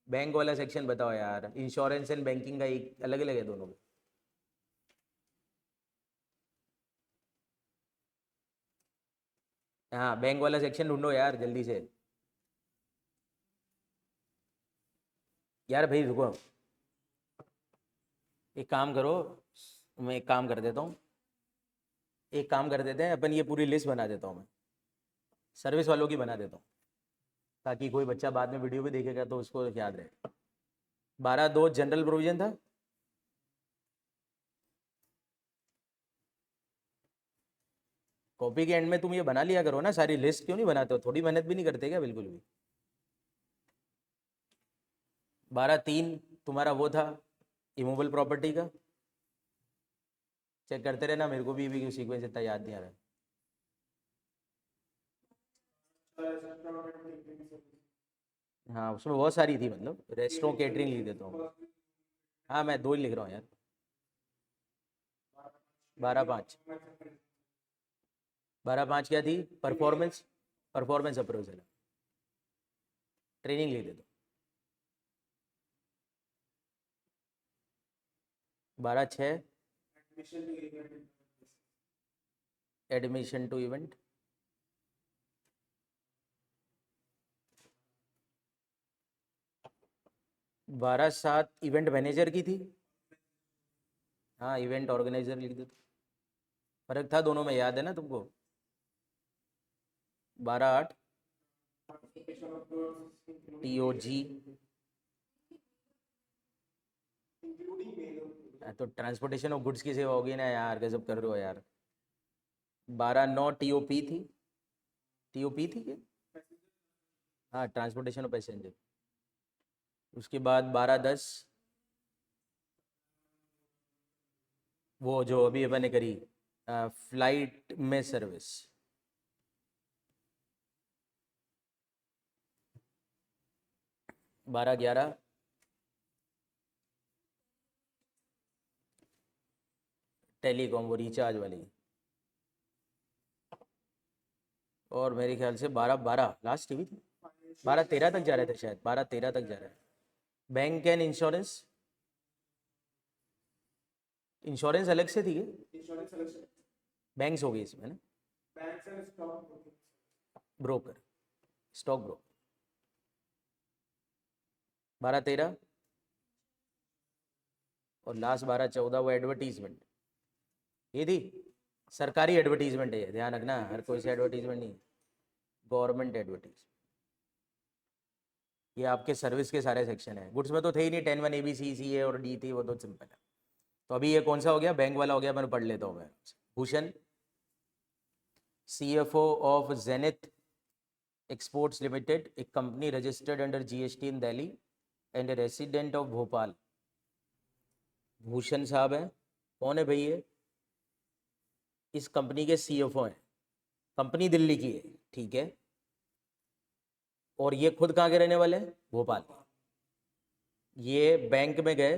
बैंक वाला सेक्शन बताओ यार। इंश्योरेंस एंड बैंकिंग का एक अलग अलग है दोनों में। हाँ बैंक वाला सेक्शन ढूंढो यार जल्दी से। यार भाई रुको, एक काम करो, मैं एक काम कर देता हूँ, एक काम कर देते हैं अपन, ये पूरी लिस्ट बना देता हूँ मैं, सर्विस वालों की बना देता हूँ, ताकि कोई बच्चा बाद में वीडियो भी देखेगा तो उसको याद रहे। 12(2) जनरल प्रोविजन था। कॉपी के एंड में तुम ये बना लिया करो ना सारी लिस्ट, क्यों नहीं बनाते हो? थोड़ी मेहनत भी नहीं करते क्या बिल्कुल भी? 12(3) तुम्हारा वो था इमूवेबल प्रॉपर्टी का। चेक करते रहना, मेरे को भी सीक्वेंस इतना याद नहीं आ रहा। हाँ उसमें बहुत सारी थी, मतलब रेस्टोरेंट केटरिंग लिख देता हूँ। हाँ मैं 2 ही लिख रहा हूँ यार। 12(5), 12(5) क्या थी? परफॉर्मेंस, परफॉर्मेंस अप्रोचल, ट्रेनिंग लिख देता हूँ। 12(6) admission to event. 12(7) event manager की थी। हाँ इवेंट ऑर्गेनाइजर लिख देता। फर्क था दोनों में, याद है ना तुमको? 12(8) TOG। तो ट्रांसपोर्टेशन ऑफ गुड्स की सेवा होगी ना यार, गजब कर रहे हो यार। 12(9) TOP थी। TOP थी क्या? हाँ ट्रांसपोर्टेशन ऑफ पैसेंजर। उसके बाद 12(10) वो जो अभी अपन ने करी, फ्लाइट में सर्विस। 12(11) टेलीकॉम, वो रिचार्ज वाली। और मेरे ख्याल से 12 लास्ट टीवी थी। 12-13 तक जा रहे थे शायद, 12-13 तक जा रहा है। बैंक एंड इंश्योरेंस, इंश्योरेंस अलग से थी क्या? बैंक्स हो गई इसमें ना, ब्रोकर, स्टॉक ब्रोकर। 12-13 और लास्ट 12-14 वो एडवर्टीजमेंट, ये थी सरकारी एडवर्टीजमेंट है, ध्यान रखना, हर कोई से एडवर्टीजमेंट नहीं, गवर्नमेंट एडवर्टीज। ये आपके सर्विस के सारे सेक्शन है। गुड्स में तो थे ही नहीं, 10(1) ABC CA और D थी, वो तो सिंपल है। तो अभी ये कौन सा हो गया? बैंक वाला हो गया, मैं पढ़ लेता हूँ मैं। Bhushan, CFO of Zenith exports limited, एक कंपनी registered under GST in Delhi and resident of Bhopal. Bhushan साहब हैं, कौन है भाई ये? इस कंपनी के CFO हैं, कंपनी दिल्ली की है, ठीक है। और ये खुद कहाँ के रहने वाले हैं? भोपाल। ये बैंक में गए,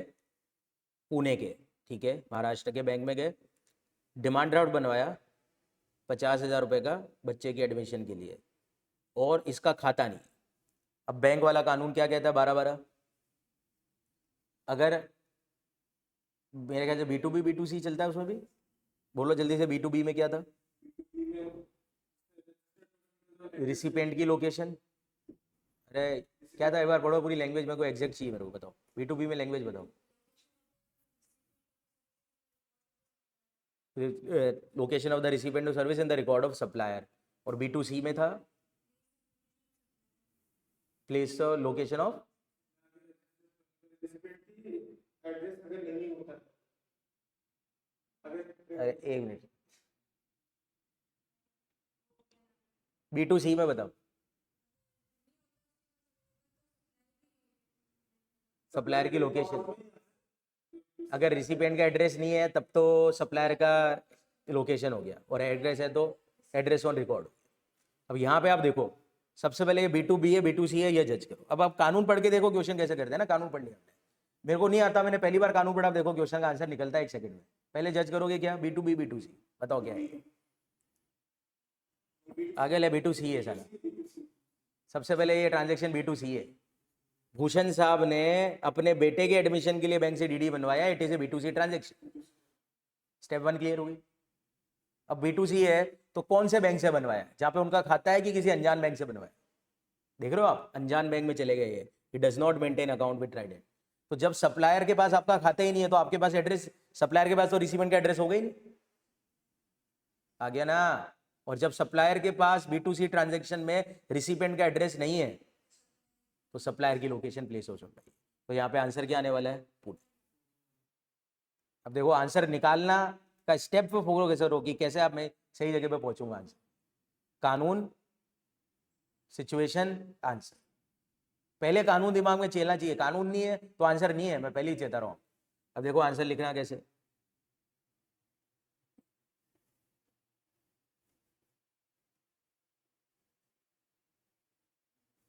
पुणे के, ठीक है, महाराष्ट्र के बैंक में गए, डिमांड ड्राफ्ट बनवाया 50,000 रुपये का बच्चे की एडमिशन के लिए, और इसका खाता नहीं। अब बैंक वाला कानून क्या कहता है? 12-12। अगर मेरे ख्याल से B2B B2C चलता है उसमें भी, बोलो जल्दी से, B2B में क्या था? रिसिपेंट की लोकेशन, अरे क्या था एक बार पढ़ो पूरी लैंग्वेज, मेरे को एग्जैक्ट चाहिए, मेरे को बताओ B2B में लैंग्वेज बताओ। Location of the recipient of service in the record of supplier. और B2C में था प्लेस लोकेशन ऑफ, अरे एक मिनट, B2C में बताओ, सप्लायर की लोकेशन। अगर रिसिपेंट का एड्रेस नहीं है तब तो सप्लायर का लोकेशन हो गया, और एड्रेस है तो एड्रेस ऑन रिकॉर्ड। अब यहाँ पे आप देखो, सबसे पहले ये B2B है, B2C है, ये जज करो। अब आप कानून पढ़ के देखो क्वेश्चन कैसे करते हैं ना, कानून पढ़ लिया हमने, मेरे को नहीं आता, मैंने पहली बार कानून पढ़ा, आप देखो क्वेश्चन का आंसर निकलता है 1 सेकंड में। पहले जज करोगे क्या? B2B B2C बताओ क्या है। आगे ले B2C है साला, सबसे पहले ये ट्रांजेक्शन B2C है। भूषण साहब ने अपने बेटे के एडमिशन के लिए बैंक से DD बनवाया, it is a B2C transaction. Step 1 clear हुई। अब B2C है तो कौन से बैंक से बनवाया, जहां पे उनका खाता है कि किसी अनजान बैंक से बनवाया। देख रहे हो आप, अनजान बैंक में चले गए, ये does not maintain account with Trident. तो जब सप्लायर के पास आपका खाता ही नहीं है तो आपके पास एड्रेस, सप्लायर के पास तो रिसीवेंट का एड्रेस होगा ही नहीं, आ गया ना। और जब सप्लायर के पास B2C ट्रांजेक्शन में रिसीवेंट का एड्रेस नहीं है तो सप्लायर की लोकेशन प्लेस हो सकता है। तो यहाँ पे आंसर क्या आने वाला है, पुणे। अब देखो आंसर निकालना का स्टेप पे फोकस करो कि कैसे आप मैं सही जगह पे पहुंचूंगा। आंसर, कानून, सिचुएशन, आंसर। पहले कानून दिमाग में चलना चाहिए, कानून नहीं है तो आंसर नहीं है, मैं पहले ही चेता रहा हूं। अब देखो आंसर लिखना कैसे,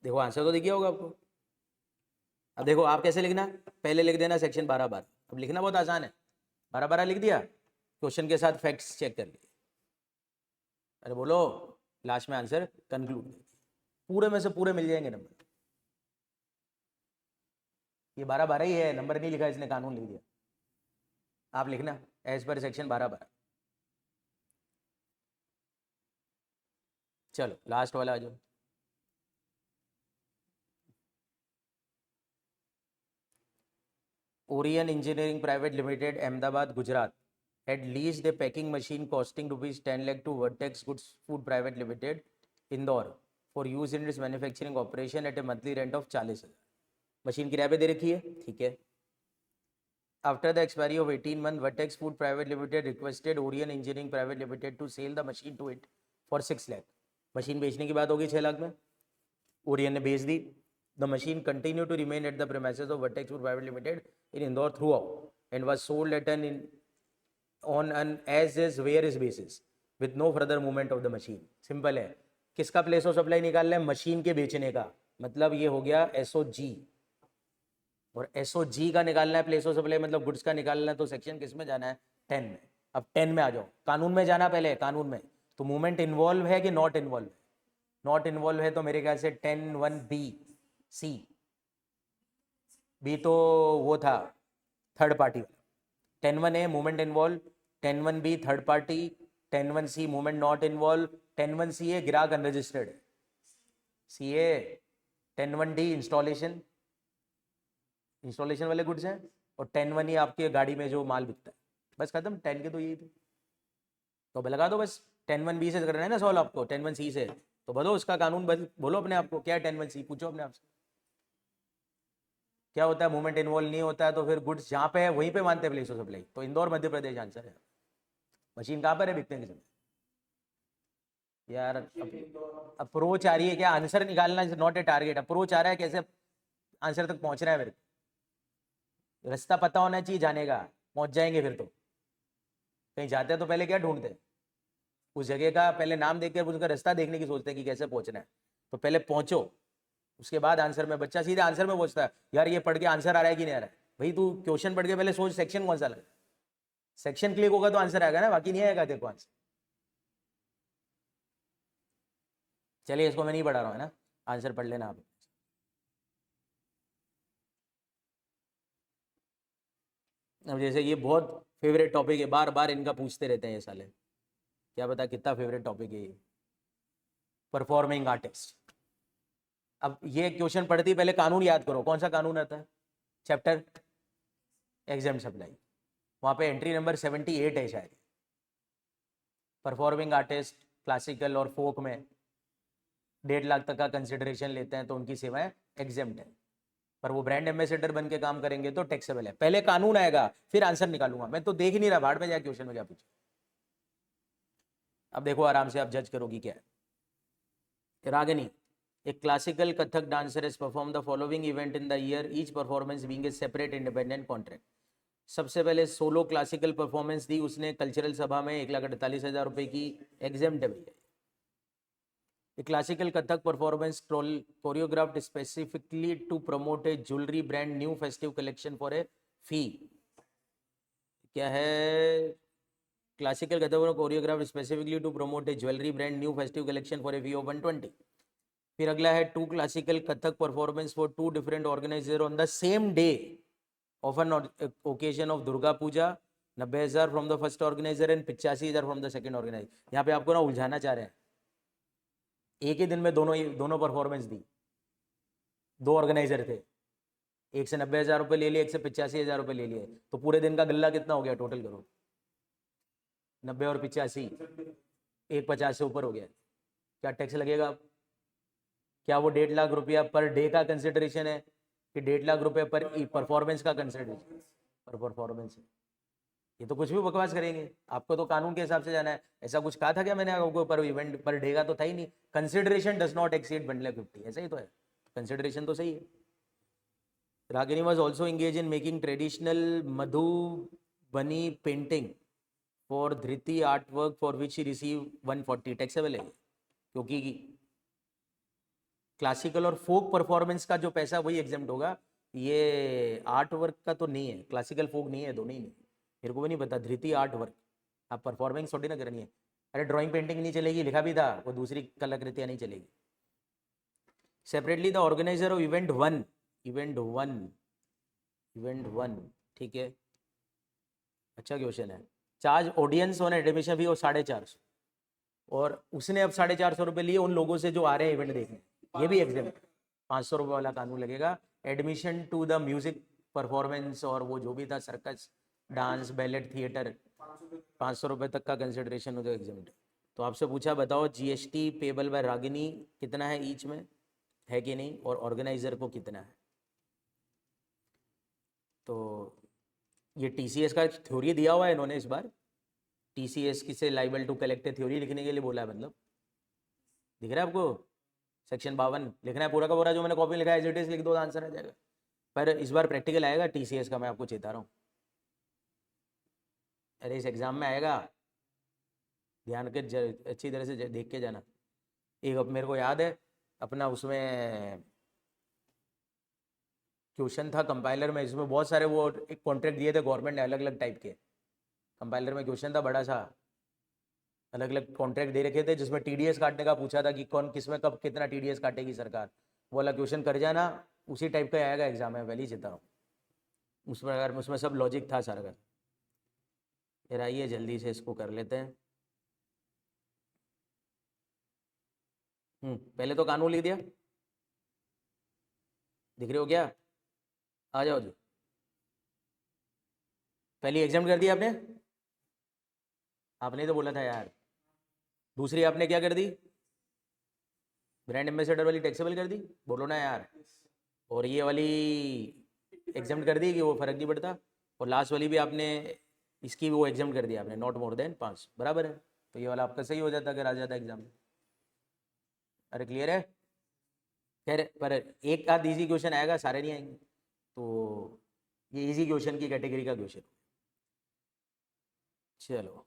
देखो आंसर तो दिख गया होगा आपको। अब देखो आप कैसे लिखना, पहले लिख देना सेक्शन 12 अब लिखना बहुत आसान है, 12 लिख दिया, क्वेश्चन के साथ फैक्ट्स चेक कर लिए, अरे बोलो, लास्ट में आंसर कंक्लूड। पूरे में से पूरे मिल जाएंगे नंबर। ये 12 ही है, नंबर नहीं लिखा इसने, कानून लिख दिया। आप लिखना एज पर सेक्शन 12। चलो लास्ट वाला आ जाओ। Orion engineering private limited, Ahmedabad, Gujarat had leased a packing machine costing ₹10 lakh to Vertex Goods Food Private Limited, Indore, for use in its manufacturing operation at a monthly rent of 40,000। Machine किराए पे दे रखी है, ठीक है। After the expiry of 18 months, Vertex Food Private Limited requested Orion Engineering Private Limited to sell the machine to it for 6 lakh। Machine बेचने की बात होगी 6 लाख में, ओरियन ने बेच दी। The machine continued to remain at the premises of Vertex Food Private Limited in Indore throughout and was sold at on an as is where is basis with no further movement of the machine। Simple है, किसका place of supply निकालना है, machine के बेचने का, मतलब ये हो गया SOG। और SOG का निकालना है प्लेस ऑफ सप्लाई, मतलब गुड्स का निकालना है, तो सेक्शन किस में जाना है, 10 में। अब 10 में आ जाओ, कानून में जाना पहले, कानून में तो मूवमेंट इन्वॉल्व है कि नॉट इन्वॉल्व है, नॉट इन्वॉल्व है तो मेरे ख्याल से 10(1)(b)(c), बी तो वो था थर्ड पार्टी वाला, 10(1) है movement involve, 10(1)(b) third party, 10(1)(c) movement not involve, 10(1)(c) है ग्राहक अनरजिस्टर्ड है, सी है 10(1)(d) इंस्टॉलेशन, इंस्टॉलेशन वाले गुड्स हैं, और 10(1) ही आपके गाड़ी में जो माल बिकता है। बस खत्म, 10 के तो यही थे, तो लगा दो बस। 10(1)(b) से करना है ना सॉल्व आपको, 10(1)(c) से, तो बोलो उसका कानून बोलो अपने आप को, क्या है 10(1)(c), पूछो अपने आप से क्या होता है। मूवमेंट इन्वॉल्व नहीं होता है तो फिर गुड्स जहाँ पे है वहीं पे मानते हैं प्लेस ऑफ सप्लाई, तो इंदौर मध्य प्रदेश आंसर है। मशीन कहाँ पर है, बिकने के समय। यार अप्रोच आ रही है क्या, आंसर निकालना is not a target, approach आ रहा है कैसे आंसर तक पहुंचना है मेरे को, रास्ता पता होना चाहिए जाने का, पहुंच जाएंगे फिर तो। कहीं जाते हैं तो पहले क्या ढूंढते हैं, उस जगह का पहले नाम देख कर उसका रास्ता देखने की सोचते हैं कि कैसे पहुंचना है, तो पहले पहुंचो, उसके बाद आंसर में। बच्चा सीधे आंसर में पहुंचता है, यार ये पढ़ के आंसर आ रहा है कि नहीं आ रहा है, भाई तू क्वेश्चन पढ़ के पहले सोच सेक्शन कौन सा लगा, सेक्शन क्लिक होगा तो आंसर आएगा ना, बाकी नहीं आएगा देखो आंसर। चलिए इसको मैं नहीं पढ़ा रहा हूँ, है ना, आंसर पढ़ लेना आप। अब जैसे ये बहुत फेवरेट टॉपिक है, बार बार इनका पूछते रहते हैं ये साले, क्या पता कितना फेवरेट टॉपिक है ये, परफॉर्मिंग आर्टिस्ट। अब ये क्वेश्चन पढ़ते ही पहले कानून याद करो, कौन सा कानून आता है, चैप्टर एग्जाम सप्लाई, वहाँ पे एंट्री नंबर 78 है शायद। परफॉर्मिंग आर्टिस्ट क्लासिकल और फोक में 1.5 लाख तक का कंसिडरेशन लेते हैं तो उनकी सेवाएं एग्जेम्प्ट है, पर वो ब्रांड एम्बेसडर बन के काम करेंगे तो टैक्सेबल है। पहले कानून आएगा फिर आंसर निकालूंगा, मैं तो देख ही नहीं रहा, भाड़ में जाए क्वेश्चन में क्या पूछे। अब देखो आराम से आप जज करोगी क्या है। Ragini, a classical Kathak dancer has performed the following event in the year, each performance being a separate independent contract। सबसे पहले सोलो क्लासिकल परफॉर्मेंस दी उसने कल्चरल सभा में, 1,48,000 रुपए की, एग्जेम्प्ट है भैया। A classical Kathak performance choreographed specifically to promote a jewelry brand new festive collection for a fee। क्या है, classical Kathak choreograph specifically to promote a jewellery brand new festive collection for a fee of 120. फिर अगला है 2 classical Kathak performance for 2 different organizer on the same day of an occasion of Durga Puja. 90,000 from the first organizer and 85,000 from the second organizer. यहाँ पे आपको ना उलझाना चाह रहे हैं. एक ही दिन में दोनों परफॉर्मेंस दी. 2 ऑर्गेनाइजर थे, एक से 90,000 रुपये ले लिए, एक से 85,000 रुपये ले लिए. तो पूरे दिन का गल्ला कितना हो गया टोटल करो? 90 और 85, 150 से ऊपर हो गया. क्या टैक्स लगेगा? क्या वो 1.5 लाख रुपया पर डे का कंसिडरेशन है कि 1.5 लाख रुपये पर परफॉर्मेंस का कंसिडरेशन? पर परफॉर्मेंस है. ये तो कुछ भी बकवास करेंगे. आपको तो कानून के हिसाब से जाना है. ऐसा कुछ कहा था क्या मैंने आपको? पर इवेंट पर डे का तो था ही नहीं. कंसिडरेशन डज नॉट एक्सीड 1,50,000, ऐसा ही तो है. कंसिडरेशन तो सही है. Ragini was also engaged in making traditional Madhubani painting for Dhriti artwork for which she received 140. Taxable है क्योंकि क्लासिकल और फोक परफॉर्मेंस का जो पैसा वही एग्जाम्प्ट होगा. ये आर्ट वर्क का तो नहीं है. क्लासिकल फोक नहीं है, दोनों ही नहीं. मेरे को भी नहीं पता. धृति आर्ट वर्क, आप परफॉर्मेंस थोड़ी ना करनी है. अरे ड्राइंग पेंटिंग नहीं चलेगी, लिखा भी था, वो दूसरी कलाकृतियाँ नहीं चलेगी. Separately the organiser of event one, ठीक है. अच्छा क्वेश्चन है. Charge audience on admission fee और 450, और उसने अब 450 रुपये लिए उन लोगों से जो आ रहे हैं इवेंट देखने. ये भी एग्जाम्प्ट. 500 रुपये वाला कानून लगेगा. Admission to the music performance और वो जो भी था, सर्कस, डांस, बैलेट, थिएटर, 500 रुपये तक का कंसिडरेशन हो तो एग्जाम्प्ट. तो आपसे पूछा बताओ जीएसटी पेबल बाय रागिनी कितना है ईच में, है कि नहीं, और ऑर्गेनाइजर को कितना है. तो ये टीसीएस का थ्योरी दिया हुआ है इन्होंने इस बार. टीसीएस किसे लाइबल टू कलेक्ट थ्योरी लिखने के लिए बोला है. मतलब दिख रहा है आपको? सेक्शन 52 लिखना है पूरा का पूरा. जो मैंने कॉपी लिखा है एज इट इज लिख दो, आंसर आ जाएगा. पर इस बार प्रैक्टिकल आएगा टीसीएस का, मैं आपको चेता रहा हूँ. अरे इस एग्जाम में आएगा, ध्यान के अच्छी तरह से देख के जाना. एक अब मेरे को याद है अपना उसमें क्वेश्चन था कंपाइलर में, इसमें बहुत सारे वो एक कॉन्ट्रैक्ट दिए थे गवर्नमेंट ने अलग अलग टाइप के. कंपाइलर में क्वेश्चन था बड़ा सा, अलग अलग कॉन्ट्रैक्ट दे रखे थे जिसमें टीडीएस काटने का पूछा था कि कौन किसमें कब कितना टीडीएस काटेगी सरकार. वो वाला क्वेश्चन कर जाना, उसी टाइप का आएगा एग्जाम में, पहले ही चेता हूँ. उसमें सब लॉजिक था सारा का. फिर आइए जल्दी से इसको कर लेते हैं. पहले तो कानून लिख दिया, दिख रहे हो क्या? आ जाओ जी. पहली एग्जाम कर दिया आपने? आपने तो बोला था यार. दूसरी आपने क्या कर दी? ब्रांड एम्बेसडर वाली टैक्सेबल कर दी, बोलो ना यार. और ये वाली एग्जाम कर दी कि वो फर्क नहीं पड़ता. और लास्ट वाली भी आपने इसकी वो एग्जाम कर दिया आपने, नॉट मोर देन 5, बराबर है. तो ये वाला आपका सही हो जाता अगर आ जाता एग्जाम में. अरे क्लियर है? खैर पर एक आध इजी क्वेश्चन आएगा, सारे नहीं आएंगे. तो ये इजी क्वेश्चन की कैटेगरी का क्वेश्चन. चलो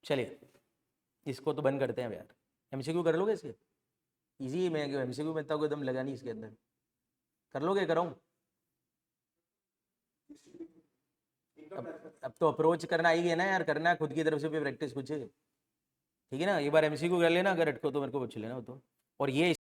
चलिए इसको तो बंद करते हैं यार. एमसीक्यू कर लोगे इसके? इजी है. मैं एमसीक्यू में इतना कोई दम लगा नहीं इसके अंदर. कर लोगे? कराऊँ? अब तो अप्रोच करना ही है ना यार, करना है खुद की तरफ से भी प्रैक्टिस कुछ. ठीक है ना? एक बार एमसीक्यू कर लेना, अगर अटको तो मेरे को पूछ लेना हो तो. और ये